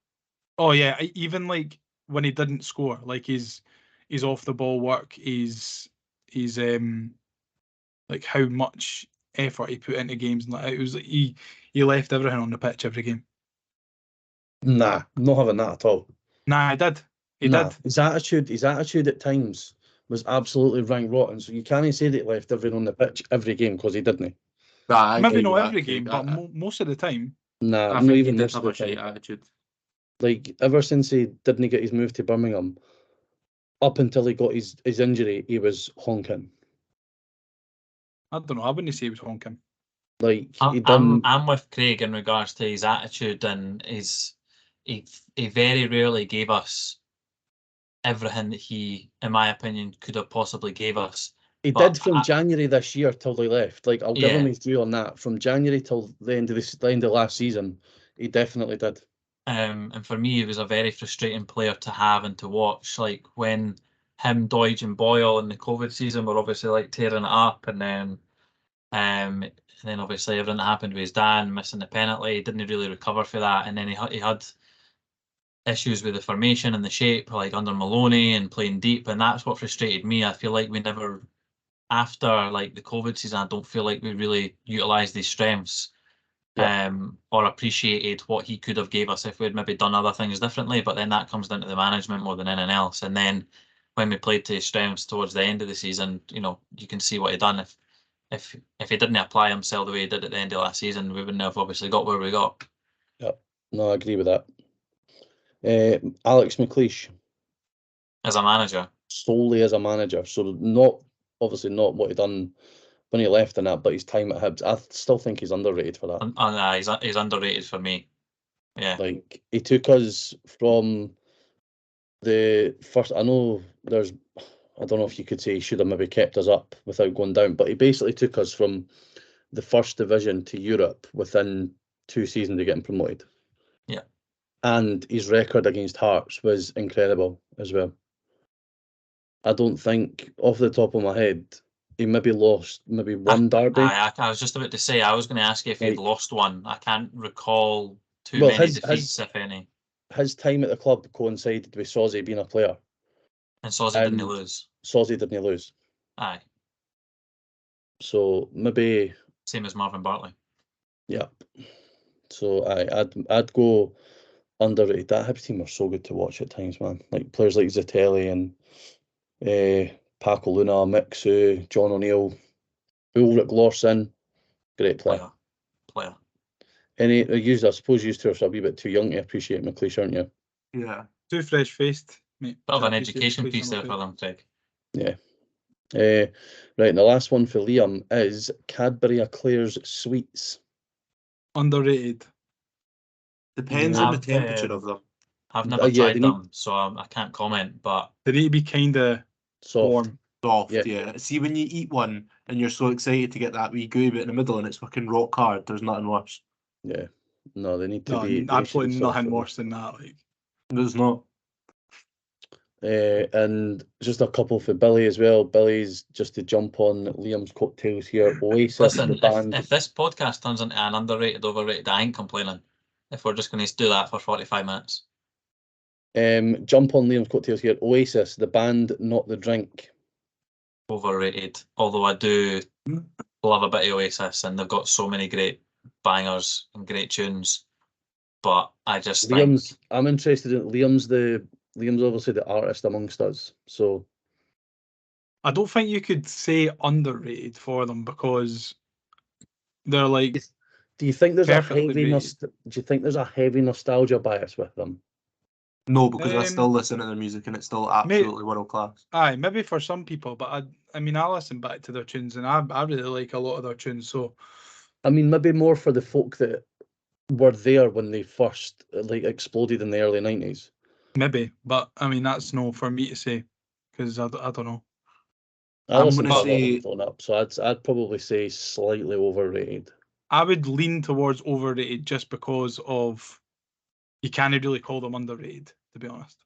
Oh yeah, even like when he didn't score, like his off the ball work, he's like how much effort he put into games, and like it was like he left everything on the pitch every game. Nah, not having that at all. Nah, he did. He Nah, did. his attitude at times was absolutely rank rotten. So you can't say that he left everyone on the pitch every game because he didn't. Nah, I Maybe agree not with every that, game, Craig. but most of the time. Nah, I not think he even did most have of a the shite time. attitude. Like ever since he didn't get his move to Birmingham, up until he got his injury, he was honking. I don't know. I wouldn't say he was honking. Like he I'm done. I'm with Craig in regards to his attitude, and he very rarely gave us everything that he, in my opinion, could have possibly gave us. He But did from January this year till they left. Like, I'll give him his due on that. From January till the end of last season, he definitely did. And for me, he was a very frustrating player to have and to watch. Like when him, Doidge, and Boyle in the COVID season were obviously like tearing it up, and then obviously everything that happened with his dad missing the penalty, he didn't really recover for that, and then he had issues with the formation and the shape, like under Maloney and playing deep, and that's what frustrated me. I feel like we never, after like the COVID season, I don't feel like we really utilised his strengths. Or appreciated what he could have gave us if we'd maybe done other things differently. But then that comes down to the management more than anything else. And then when we played to his strengths towards the end of the season, you can see what he done. If he didn't apply himself the way he did at the end of last season, we wouldn't have obviously got where we got. Yep. No, I agree with that. Alex McLeish. As a manager. Solely as a manager. So obviously not what he done when he left and that, but his time at Hibs, I still think he's underrated for that. He's underrated for me. Yeah. Like, he took us from the first, I know I don't know if you could say he should have maybe kept us up without going down, but he basically took us from the first division to Europe within 2 seasons of getting promoted. Yeah. And his record against Hearts was incredible as well. I don't think, off the top of my head, he maybe lost one derby. I was just about to say, I was going to ask you if he'd lost one. I can't recall many defeats, if any. His time at the club coincided with Sozzy being a player. And Sozzy didn't lose. Sozzy didn't lose. Aye. So maybe... Same as Marvin Bartley. Yeah. So I'd go underrated. That Hibs team are so good to watch at times, man. Like players like Zitelli and Paco Luna, Mixu, John O'Neill, Ulrich Larsson, great player. I suppose you two are a wee bit too young to appreciate McLeish, aren't you? Yeah. Too fresh-faced, mate. Bit of an education piece there for them, Craig. Yeah. Right, and the last one for Liam is Cadbury Eclairs Sweets. Underrated. Depends on the temperature of them. I've never tried them, so I can't comment, but... They need to be kind of warm. Soft, yeah. See, when you eat one and you're so excited to get that wee gooey bit in the middle and it's fucking rock hard, there's nothing worse. Yeah. No, they need to be... Absolutely nothing worse than that. Like. There's not. And just a couple for Billy as well. Billy's, just to jump on Liam's coattails here, Oasis. Listen, if this podcast turns into an underrated, overrated, I ain't complaining. If we're just going to do that for 45 minutes. Jump on Liam's coattails here. Oasis, the band, not the drink. Overrated. Although I do love a bit of Oasis, and they've got so many great bangers and great tunes. But I just think... I'm interested in Liam's obviously the artist amongst us. So I don't think you could say underrated for them because they're like... Do you think there's a heavy nostalgia bias with them? No, because I still listen to their music and it's still absolutely world class. Aye, maybe for some people, but I listen back to their tunes and I really like a lot of their tunes. So, I mean, maybe more for the folk that were there when they first exploded in the early 90s. Maybe, but I mean that's no for me to say because I don't know. I'm going to say up, so I'd probably say slightly overrated. I would lean towards overrated just because of you can't really call them underrated, to be honest.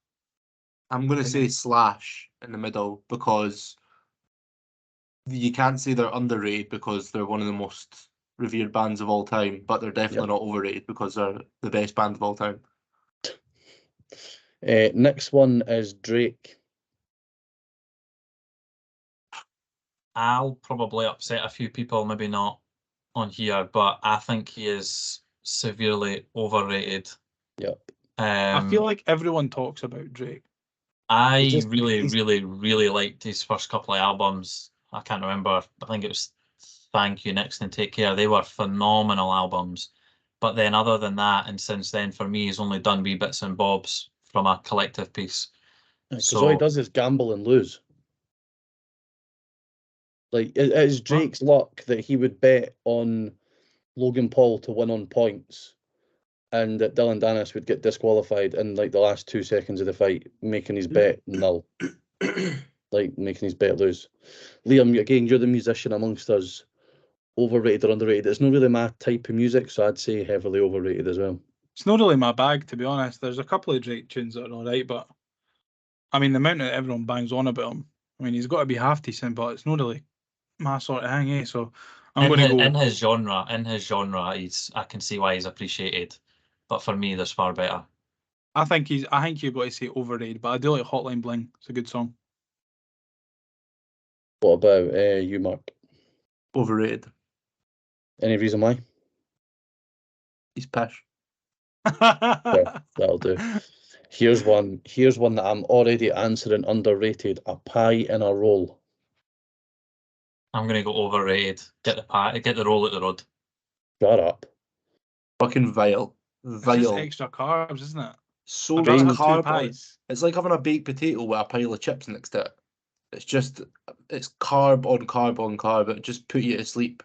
I'm going to say slash in the middle because you can't say they're underrated because they're one of the most revered bands of all time, but they're definitely not overrated because they're the best band of all time. Next one is Drake. I'll probably upset a few people, maybe not on here, but I think he is severely overrated. Yep. I feel like everyone talks about Drake. I really liked his first couple of albums. I can't remember. I think it was Thank You, Next and Take Care. They were phenomenal albums. But then other than that, and since then, for me, he's only done wee bits and bobs from a collective piece. Because all he does is gamble and lose. Like, it is Drake's luck that he would bet on Logan Paul to win on points and that Dylan Dennis would get disqualified in like the last 2 seconds of the fight, making his bet null. like making his bet lose. Liam, again, you're the musician amongst us. Overrated or underrated? It's not really my type of music, so I'd say heavily overrated as well. It's not really my bag, to be honest. There's a couple of Drake tunes that are alright, but I mean, the amount that everyone bangs on about him, I mean, he's got to be half decent, but it's not really my sort of thing, eh? So I'm going to go. In his genre, I can see why he's appreciated, but for me, there's far better. I think you've got to say overrated, but I do like Hotline Bling. It's a good song. What about you, Mark? Overrated. Any reason why? He's pish. Yeah, that'll do. Here's one that I'm already answering. Underrated. A pie in a roll. I'm gonna go overrated. Get the roll at the road. Shut up. Fucking vile. It's just Vile. extra carbs, isn't it? So I'd much rather have two carb. pies. It's like having a baked potato with a pile of chips next to it. It's carb on carb on carb. It just put you to sleep.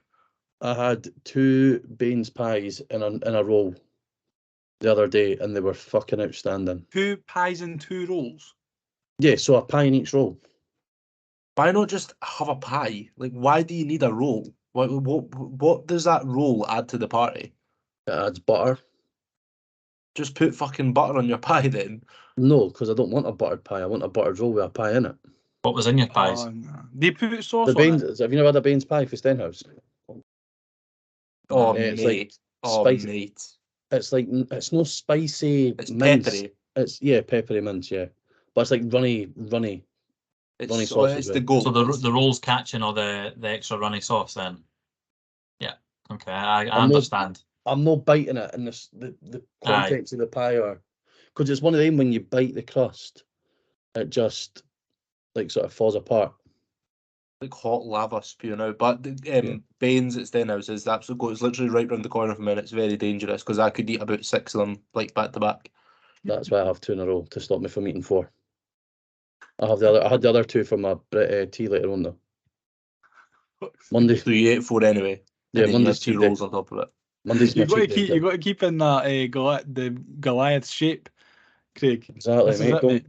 I had 2 Baines pies in a roll the other day, and they were fucking outstanding. 2 pies and 2 rolls. Yeah, so a pie in each roll. Why not just have a pie? Like, why do you need a roll? What does that roll add to the party? It adds butter. Just put fucking butter on your pie then. No, because I don't want a buttered pie. I want a buttered roll with a pie in it. What was in your pies? Oh, no. They put sauce The on Baines. it. Have you never had a Baines pie for Stenhouse? Oh, it's mate. like Oh, spicy. mate. It's no spicy. It's mince. peppery. It's peppery mince. Yeah, but it's like runny. Runny It's sauce as it's well. the goal. So the roll's catching all the extra runny sauce then. Yeah. Okay, I understand. I'm not biting it, and the contents of the pie are, because it's one of them when you bite the crust, it just like sort of falls apart. Like hot lava spewing out. But Baines at Stenhouse is absolute goal. It's literally right round the corner from me, and it's very dangerous because I could eat about 6 of them like back to back. That's why I have 2 in a row to stop me from eating 4. I had the other 2 for my tea later on though. Monday. So you ate 4 anyway. Yeah, and then Monday's 2 cheat day. rolls on top of it. Monday's my You got to cheat day. keep. You got to keep in that the Goliath shape, Craig. Exactly, This is mate. it, mate.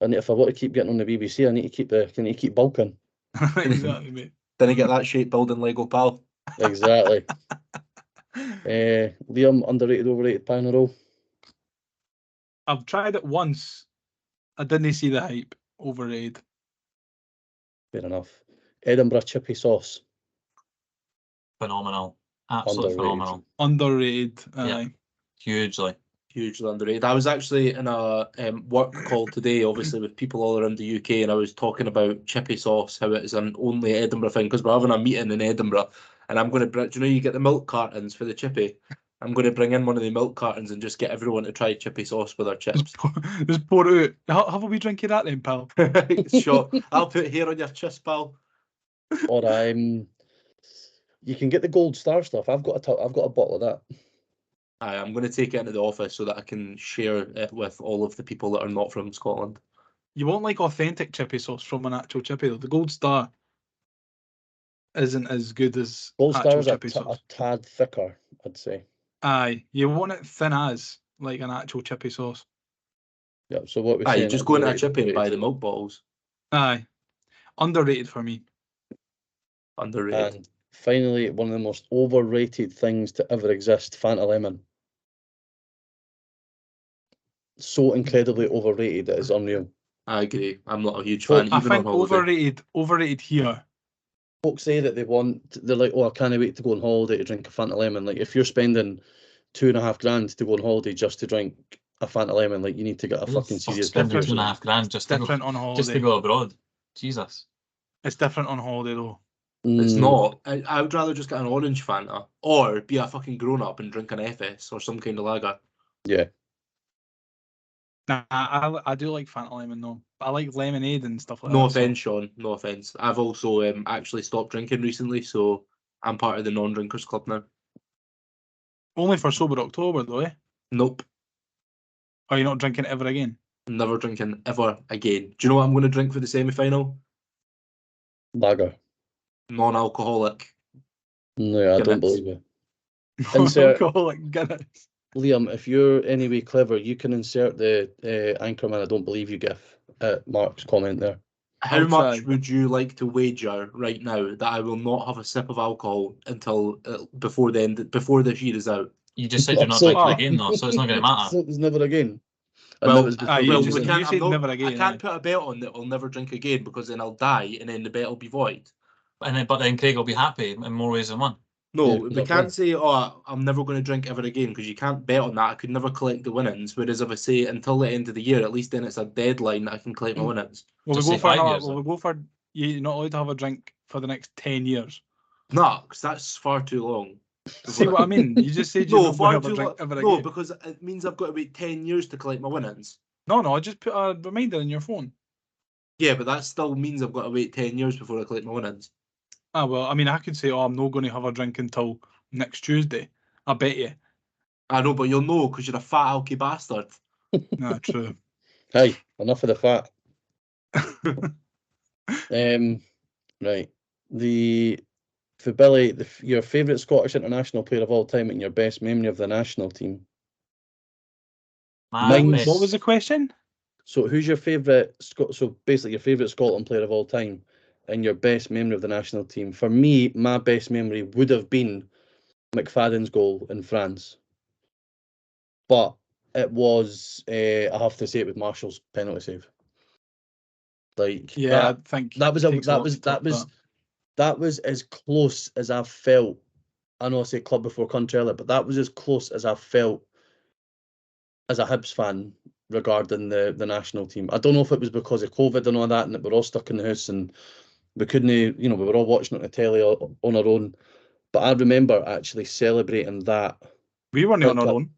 And if I want to keep getting on the BBC, I need to keep bulking. Exactly, mate. Then you get that shape building Lego pal. Exactly. Liam, underrated, overrated pie in a roll. I've tried it once. I didn't see the hype. Overrated. Fair enough. Edinburgh chippy sauce. Phenomenal. Absolutely Underrated. phenomenal. Underrated. Yeah. Hugely. Hugely underrated. I was actually in a work call today, obviously with people all around the UK, and I was talking about chippy sauce, how it is an only Edinburgh thing, because we're having a meeting in Edinburgh, and I'm going to bring, do you know you get the milk cartons for the chippy? I'm going to bring in one of the milk cartons and just get everyone to try chippy sauce with our chips. Just pour it out. Have a wee drink of that then, pal. Sure. I'll put hair on your chest, pal. Or you can get the gold star stuff. I've got a bottle of that. I'm going to take it into the office so that I can share it with all of the people that are not from Scotland. You won't like authentic chippy sauce from an actual chippy though. The Gold Star isn't as good as Gold actual star is chippy a sauce. tad thicker, I'd say. Aye, you want it thin as like an actual chippy sauce. Yeah. So what we're Aye, saying? just go into a underrated, chippy and buy overrated. the milk bottles. Aye, underrated for me. Underrated. And finally, one of the most overrated things to ever exist: Fanta Lemon. So incredibly overrated it is unreal. I agree. I'm not a huge Well, fan. I Even on think holiday. overrated here. Folks say that they're like, oh, I can't wait to go on holiday to drink a Fanta Lemon. Like, if you're spending $2,500 to go on holiday just to drink a Fanta Lemon, like, you need to get a fucking serious Spending difference. $2,500 just to Different go, on holiday. just to go abroad. Jesus. It's different on holiday though. It's not. I would rather just get an orange Fanta or be a fucking grown up and drink an FS or some kind of lager. Yeah. Nah, I do like Fanta Lemon though. I like lemonade and stuff like No that. offense, Sean. No offense. I've also actually stopped drinking recently, so I'm part of the non-drinkers club now. Only for sober October though, eh? Nope. Are you not drinking ever again? Never drinking ever again. Do you know what I'm going to drink for the semi-final? Lager. Non-alcoholic. No, I don't Guinness. believe it. Insert- Alcoholic Guinness. Liam, if you're anyway clever, you can insert the Anchorman I don't believe you gif at Mark's comment there. How I'll much try. would you like to wager right now that I will not have a sip of alcohol until before this year is out? You just said you're not drinking Absolutely. again though, so it's not going to matter. So there's never again. And Well, that was before you well, just- we can't. you I'm said not, never I again, can't aye. put a bet on that I'll never drink again because then I'll die and then the bet will be void. But then Craig will be happy in more ways than one. No, Yeah, we not can't wrong. say, "Oh, I'm never going to drink ever again," because you can't bet on that. I could never collect the winnings. Whereas if I say until the end of the year, at least then it's a deadline that I can collect my winnings. Will we Just go say for 5 another? years, Will we go for you're not allowed to have a drink for the next 10 years? No, because that's far too long. See what I mean? You just said you're No, not going to far have a too drink long. ever No, again. because it means I've got to wait 10 years to collect my winnings. No, I just put a reminder in your phone. Yeah, but that still means I've got to wait 10 years before I collect my winnings. Ah, well, I mean, I could say, I'm not going to have a drink until next Tuesday. I bet you. I know, but you'll know because you're a fat alky bastard. Nah, true. Hey, enough of the fat. Right. For Billy, your favourite Scottish international player of all time and your best memory of the national team. My Mine's- best- What was the question? So who's your favourite so basically your favourite Scotland player of all time and your best memory of the national team? For me, my best memory would have been McFadden's goal in France. But it was I have to say it with Marshall's penalty save. Like Yeah, I think that was it takes a lot to top that was as close as I felt. I know I say club before country earlier, but that was as close as I felt as a Hibs fan regarding the national team. I don't know if it was because of COVID and all that, and that we're all stuck in the house and we couldn't, we were all watching it on the telly on our own. But I remember actually celebrating that. We weren't on our own.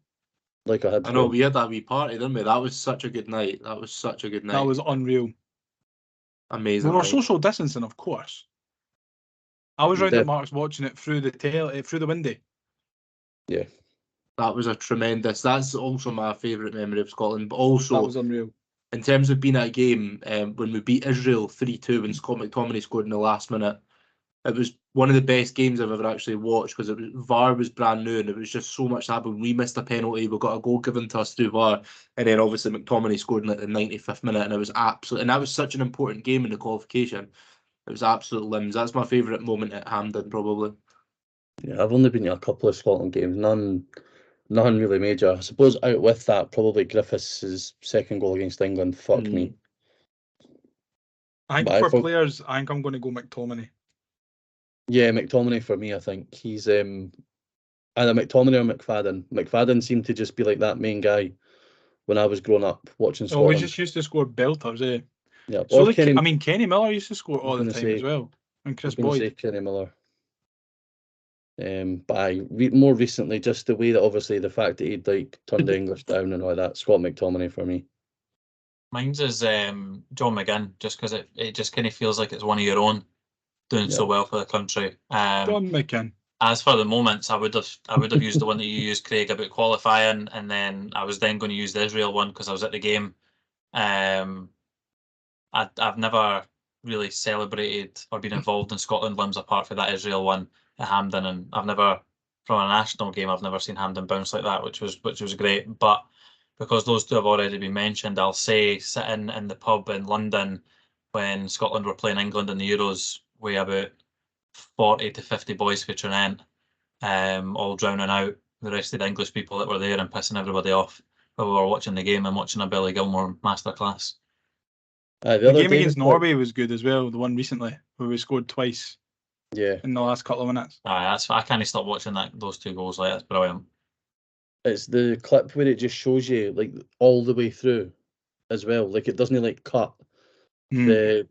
Like a Hibs. I know, win. we had that wee party, didn't we? That was such a good night. That was such a good night. That was unreal. amazing. We were night. social distancing, of course. I was We round at did. Mark's watching it through the window. Yeah. That was a tremendous. That's also my favourite memory of Scotland. But That also, was unreal. in terms of being at a game, when we beat Israel 3-2 when Scott McTominay scored in the last minute, it was one of the best games I've ever actually watched because VAR was brand new and it was just so much to happen. We missed a penalty, we got a goal given to us through VAR, and then obviously McTominay scored in like the 95th minute, and it was absolute. And that was such an important game in the qualification. It was absolute limbs. That's my favourite moment at Hampden, probably. Yeah, I've only been to a couple of Scotland games, none really major. I suppose out with that, probably Griffiths' second goal against England. Fuck me. I think But for players, I think I'm going to go McTominay. Yeah, McTominay for me, I think. He's either McTominay or McFadden. McFadden seemed to just be like that main guy when I was growing up watching Oh, we Scotland. just used to score belters, eh? Yeah, So, or Kenny, Kenny Miller used to score all the gonna time say- as well. And I was Chris going to say Boyd. Kenny Miller. But more recently, just the way that obviously the fact that he'd like turned the English down and all that, Scott McTominay for me. Mine's is John McGinn, just because it just kind of feels like it's one of your own doing so Yeah. well for the country. John McKinn. As for the moments, I would have used the one that you used, Craig, about qualifying, and then I was then going to use the Israel one because I was at the game. I've never really celebrated or been involved in Scotland limbs apart from that Israel one at Hampden, and I've never, from a national game, I've never seen Hampden bounce like that, which was great. But because those two have already been mentioned, I'll say sitting in the pub in London when Scotland were playing England in the Euros, with about 40 to 50 boys for Trinent, all drowning out the rest of the English people that were there and pissing everybody off while we were watching the game and watching a Billy Gilmore masterclass. The The other game day against was Norway was good as well. The one recently where we scored twice yeah, in the last couple of minutes. I can't stop watching those two goals. Like, that's brilliant. it's the clip where it just shows you like all the way through as well. Like it doesn't like cut the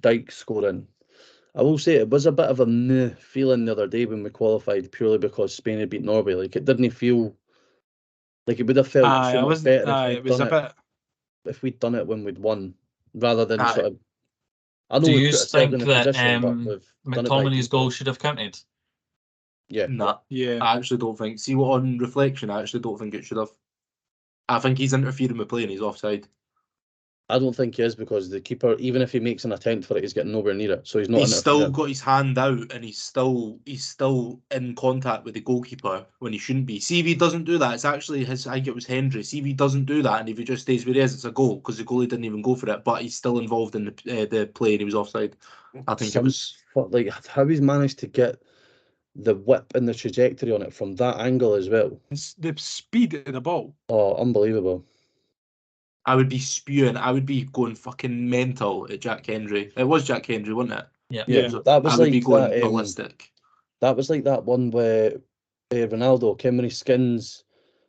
Dyke scoring. I will say it was a bit of a meh feeling the other day when we qualified purely because Spain had beat Norway. Like it didn't feel like it would have felt so much better if we'd done it when we'd won, rather than sort of. I know Do we you put ourselves in think a that position, but we've done it by McTominay's default. goal should have counted? Yeah, Nah, Yeah. I actually don't think. See, what on reflection, I actually don't think it should have. I think he's interfering with play and he's offside. I don't think he is, because the keeper, even if he makes an attempt for it, he's getting nowhere near it. So he's not He's still interfering. got his hand out, and he's still in contact with the goalkeeper when he shouldn't be. See if he doesn't do that. It's actually I think it was Hendry. See if he doesn't do that, and if he just stays where he is, it's a goal, because the goalie didn't even go for it, but he's still involved in the play, and he was offside. I think it was like how he's managed to get the whip and the trajectory on it from that angle as well. It's the speed of the ball. Oh, unbelievable. I would be spewing. I would be going fucking mental at Jack Hendry. It was Jack Hendry, wasn't it? Yeah. So That was I would like be going that, ballistic. That was like that one where Ronaldo came when he skins.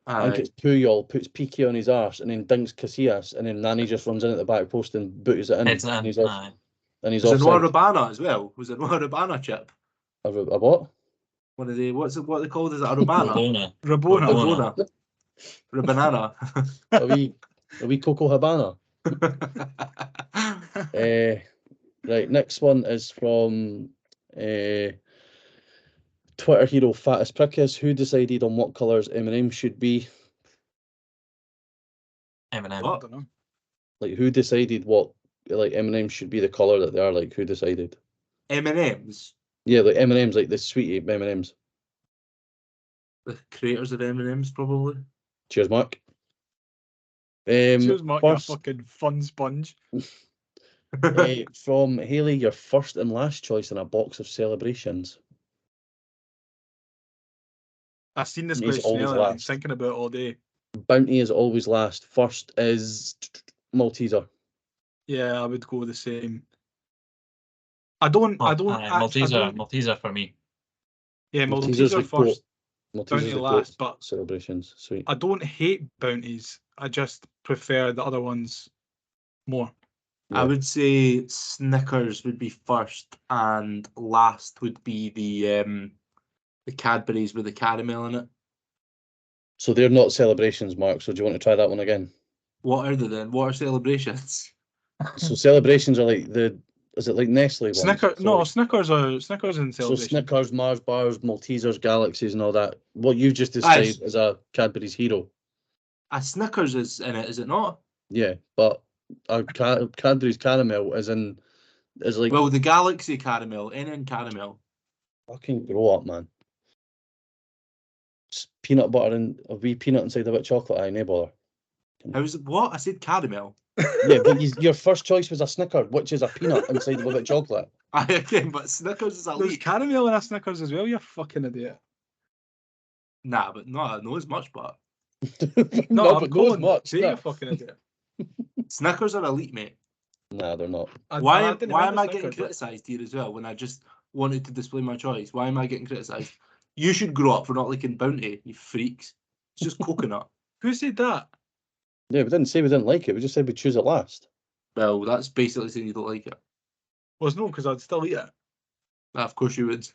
I think it's Puyol, puts Piqué on his arse and then dinks Casillas, and then Nani just runs in at the back post and boots it in. Heads in. And he's off. Aye. And he's Was it Noah offside. Rabana as well? Was it Noah Rabana chip? A what? One of the what they called? Is it a Rabana? Rabona. Rabanana. A wee Coco Habana. Right, next one is from Twitter hero Fattest Prickus. Who decided on what colours M&M should be? Eminem. I don't know. Like, who decided what like M&M should be the colour that they are? Like, who decided? M&M's. Yeah, like M&M's, like the sweetie M&M's. The creators of M&M's, probably. Cheers, Mark. Cheers, Mark, you first, fucking fun sponge. from Haley, your first and last choice in a box of celebrations. I've seen this He's question always earlier. I've been last. thinking about it all day. Bounty is always last. First is Malteser. Yeah, I would go the same. Malteser for me. Yeah, Malteser's Malteser like first, Malteser's Bounty the last, goat but celebrations. Sweet. I don't hate bounties. I just prefer the other ones more. I would say Snickers would be first, and last would be the Cadbury's with the caramel in it. So they're not celebrations, Mark. So do you want to try that one again? What are they then? What are celebrations? So celebrations are like is it like Nestle ones? Snickers and celebrations. So Snickers, Mars bars, Maltesers, Galaxies, and all that. What you've just described as a Cadbury's hero. A Snickers is in it, is it not? Yeah, but a Cadbury's caramel is like. Well, the Galaxy caramel, NN caramel. Fucking grow up, man. It's peanut butter and a wee peanut inside a bit of chocolate. Aye, no bother. How is it? What? I said caramel. Yeah, but your first choice was a Snicker, which is a peanut inside of a bit of chocolate. Aye, again, but Snickers is There's elite. caramel in a Snickers as well, you fucking idiot. Nah, but not as much, but No, but I'm going. much. Say Nah. you fucking idiot. Snickers are elite, mate. Nah, they're not. Why am I getting criticised here as well when I just wanted to display my choice? Why am I getting criticised? You should grow up for not liking Bounty, you freaks. It's just coconut. Who said that? Yeah, we didn't say we didn't like it. We just said we'd choose it last. Well, that's basically saying you don't like it. Well, no, because I'd still eat it. Of course you would.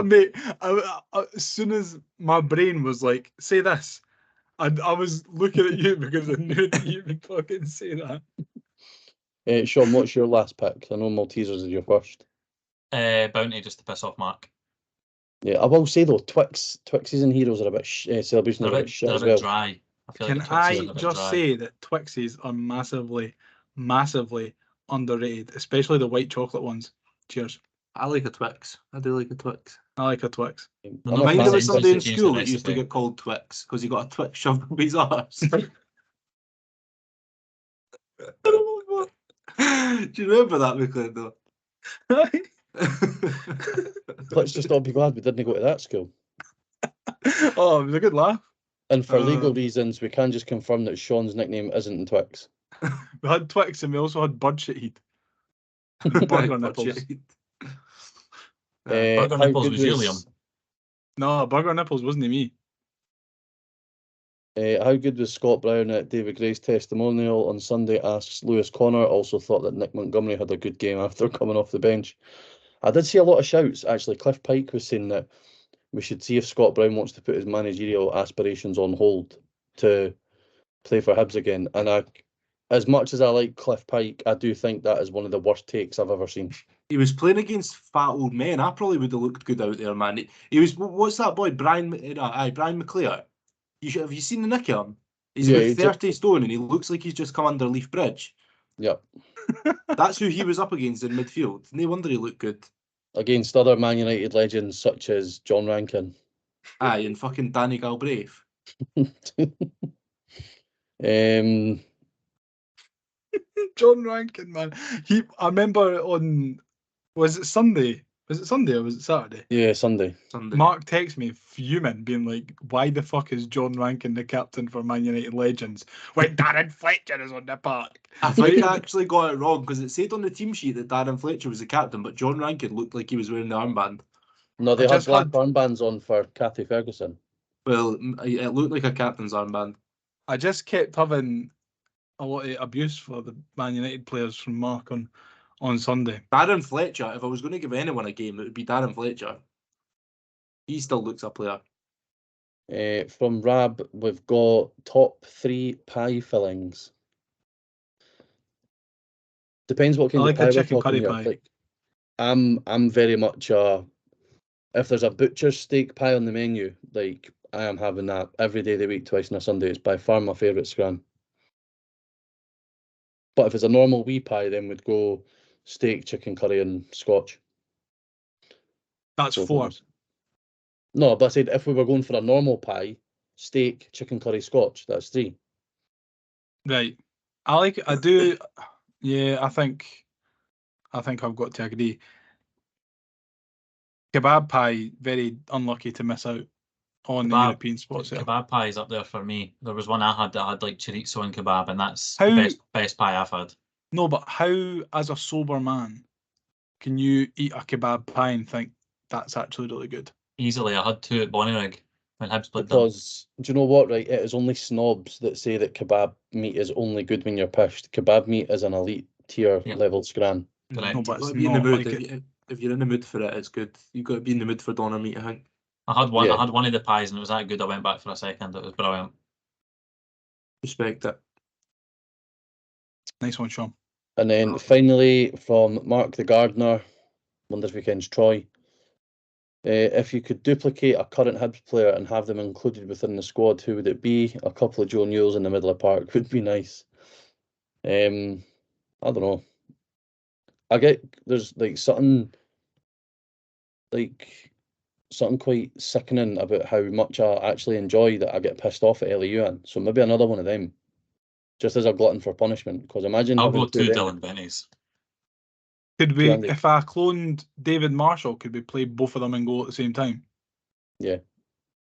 Mate, as soon as my brain was like, say this, I was looking at you because I knew that you would fucking say that. Sean, what's your last pick? I know Maltesers is your first. Bounty, just to piss off Mark. Yeah, I will say though, Twixes and Heroes are a bit celebrations are a bit shit as well. Dry. Can I just say that Twixes are massively, massively underrated, especially the white chocolate ones. Cheers. I like a Twix. I do like a Twix. I like a Twix. Mind there was somebody in school that used to get called Twix because he got a Twix shoved up his arse. Do you remember that, McLean, Let's just all be glad we didn't go to that school. Oh, it was a good laugh. And for legal reasons, we can just confirm that Sean's nickname isn't Twix. We had Twix and we also had Birdshit. Burger nipples. Burger nipples was helium. No, Burger nipples wasn't me. How good was Scott Brown at David Gray's testimonial on Sunday? Asks Lewis Connor. Also thought that Nick Montgomery had a good game after coming off the bench. I did see a lot of shouts, actually. Cliff Pike was saying that we should see if Scott Brown wants to put his managerial aspirations on hold to play for Hibs again. And as much as I like Cliff Pike, I do think that is one of the worst takes I've ever seen. He was playing against fat old men. I probably would have looked good out there, man. He was, what's that boy, Brian McClare? Have you seen the nick of him? He's Yeah, about he 30 stone and he looks like he's just come under Leaf Bridge. Yep. That's who he was up against in midfield. No wonder he looked good. Against other Man United legends such as John Rankin. Aye, and fucking Danny Galbraith. John Rankin, man. I remember on, was it Sunday? Was it Sunday or was it Saturday? Yeah, Sunday. Mark texted me fuming, being like, why the fuck is John Rankin the captain for Man United Legends when Darren Fletcher is on the park? I think I actually got it wrong because it said on the team sheet that Darren Fletcher was the captain, but John Rankin looked like he was wearing the armband. No, they I had just black had- armbands on for Cathy Ferguson. Well, it looked like a captain's armband. I just kept having a lot of abuse for the Man United players from Mark on Sunday. Darren Fletcher, if I was going to give anyone a game, it would be Darren Fletcher. He still looks a player. From Rab, we've got top 3 pie fillings. Depends what kind I like of pie a we're chicken talking curry here. pie. Like, I'm very much if there's a butcher's steak pie on the menu, like I am having that every day of the week, twice on a Sunday. It's by far my favourite scran. But if it's a normal wee pie, then we'd go steak, chicken curry, and scotch. That's So 4. No, but I said if we were going for a normal pie, steak, chicken curry, scotch, that's 3. Right. Yeah, I think I've got to agree. Kebab pie, very unlucky to miss out on the European spots there. Kebab pie is up there for me. There was one I had that had like chorizo and kebab, and that's How- the best pie I've had. No, but how, as a sober man, can you eat a kebab pie and think that's actually really good? Easily, I had 2 at Bonnyrigg when Hibs played them. Because, do you know what, right? It is only snobs that say that kebab meat is only good when you're pissed. Kebab meat is an elite tier Yeah. level scran. Correct. No, but You've got it's to be in the not mood. like If you're in the mood for it, it's good. You've got to be in the mood for doner meat, I think. I had one. Yeah. I had one of the pies, and it was that good. I went back for a second. It was brilliant. Respect it. Nice one, Sean. And then finally from Mark the Gardener, Wonders Weekends Troy. If you could duplicate a current Hibs player and have them included within the squad, who would it be? A couple of Joe Newells in the middle of the park would be nice. I don't know. I get there's like something quite sickening about how much I actually enjoy that I get pissed off at LAU in. So maybe another one of them, just as a glutton for punishment. Because imagine I'll having go 2 them. Dylan Bennies. Could we, Andy. if I cloned David Marshall, could we play both of them in goal at the same time? Yeah.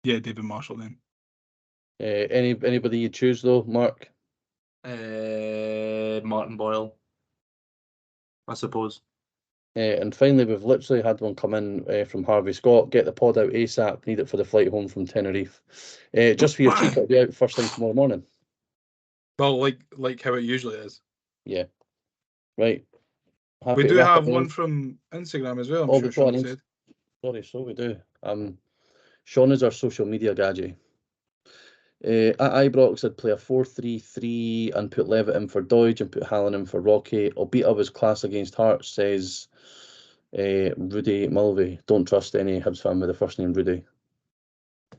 Yeah, David Marshall then. Anybody you choose though, Mark? Martin Boyle, I suppose. And finally, we've literally had one come in from Harvey Scott. Get the pod out ASAP. Need it for the flight home from Tenerife. Just for your cheek, it'll be out first thing tomorrow morning. Well, like how it usually is. Yeah. Right. Happy We to do wrap have it one now. from Instagram as well, I'm Oh, sure we've got Sean an said. Sorry, so we do. Sean is our social media gadget. At Ibrox, I'd play a 4-3-3 and put Levitt in for Doidge and put Hallen in for Rocky. Albeit I was class against Hearts, says Rudy Mulvey. Don't trust any Hibs fan with the first name Rudy,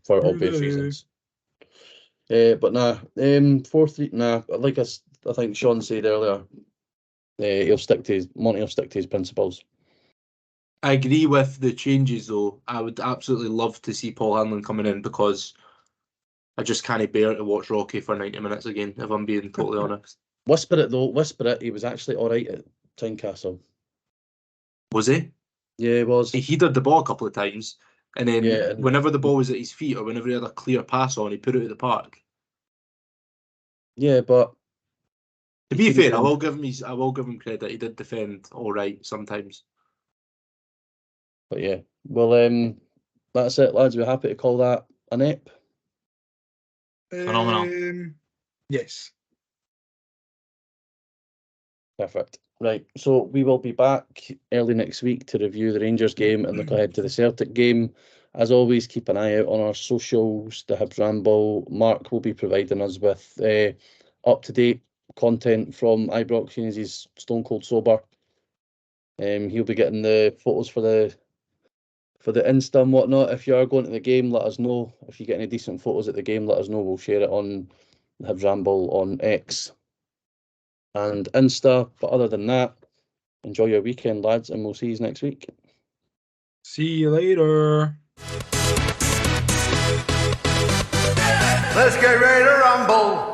for obvious reasons. But nah, 4-3. Nah, like I think Sean said earlier, Monty will stick to his principles. I agree with the changes though. I would absolutely love to see Paul Hanlon coming in because I just can't bear to watch Rocky for 90 minutes again, if I'm being totally honest. Whisper it though, whisper it. He was actually all right at Tynecastle. Was he? Yeah, he was. He headed the ball a couple of times, and then Yeah, and- whenever the ball was at his feet or whenever he had a clear pass on, he put it at the park. Yeah, but To be fair, I will give him credit. He did defend all right sometimes. But yeah, well, that's it, lads. We're happy to call that an ep. Phenomenal. Yes. Perfect. Right, so we will be back early next week to review the Rangers game and look ahead to the Celtic game. As always, keep an eye out on our socials, the Hibs Ramble. Mark will be providing us with up-to-date content from Ibrox, as he's stone cold sober. He'll be getting the photos for the Insta and whatnot. If you are going to the game, let us know. If you get any decent photos at the game, let us know. We'll share it on the Hibs Ramble on X and Insta. But other than that, enjoy your weekend, lads, and we'll see you next week. See you later. Let's get ready to rumble.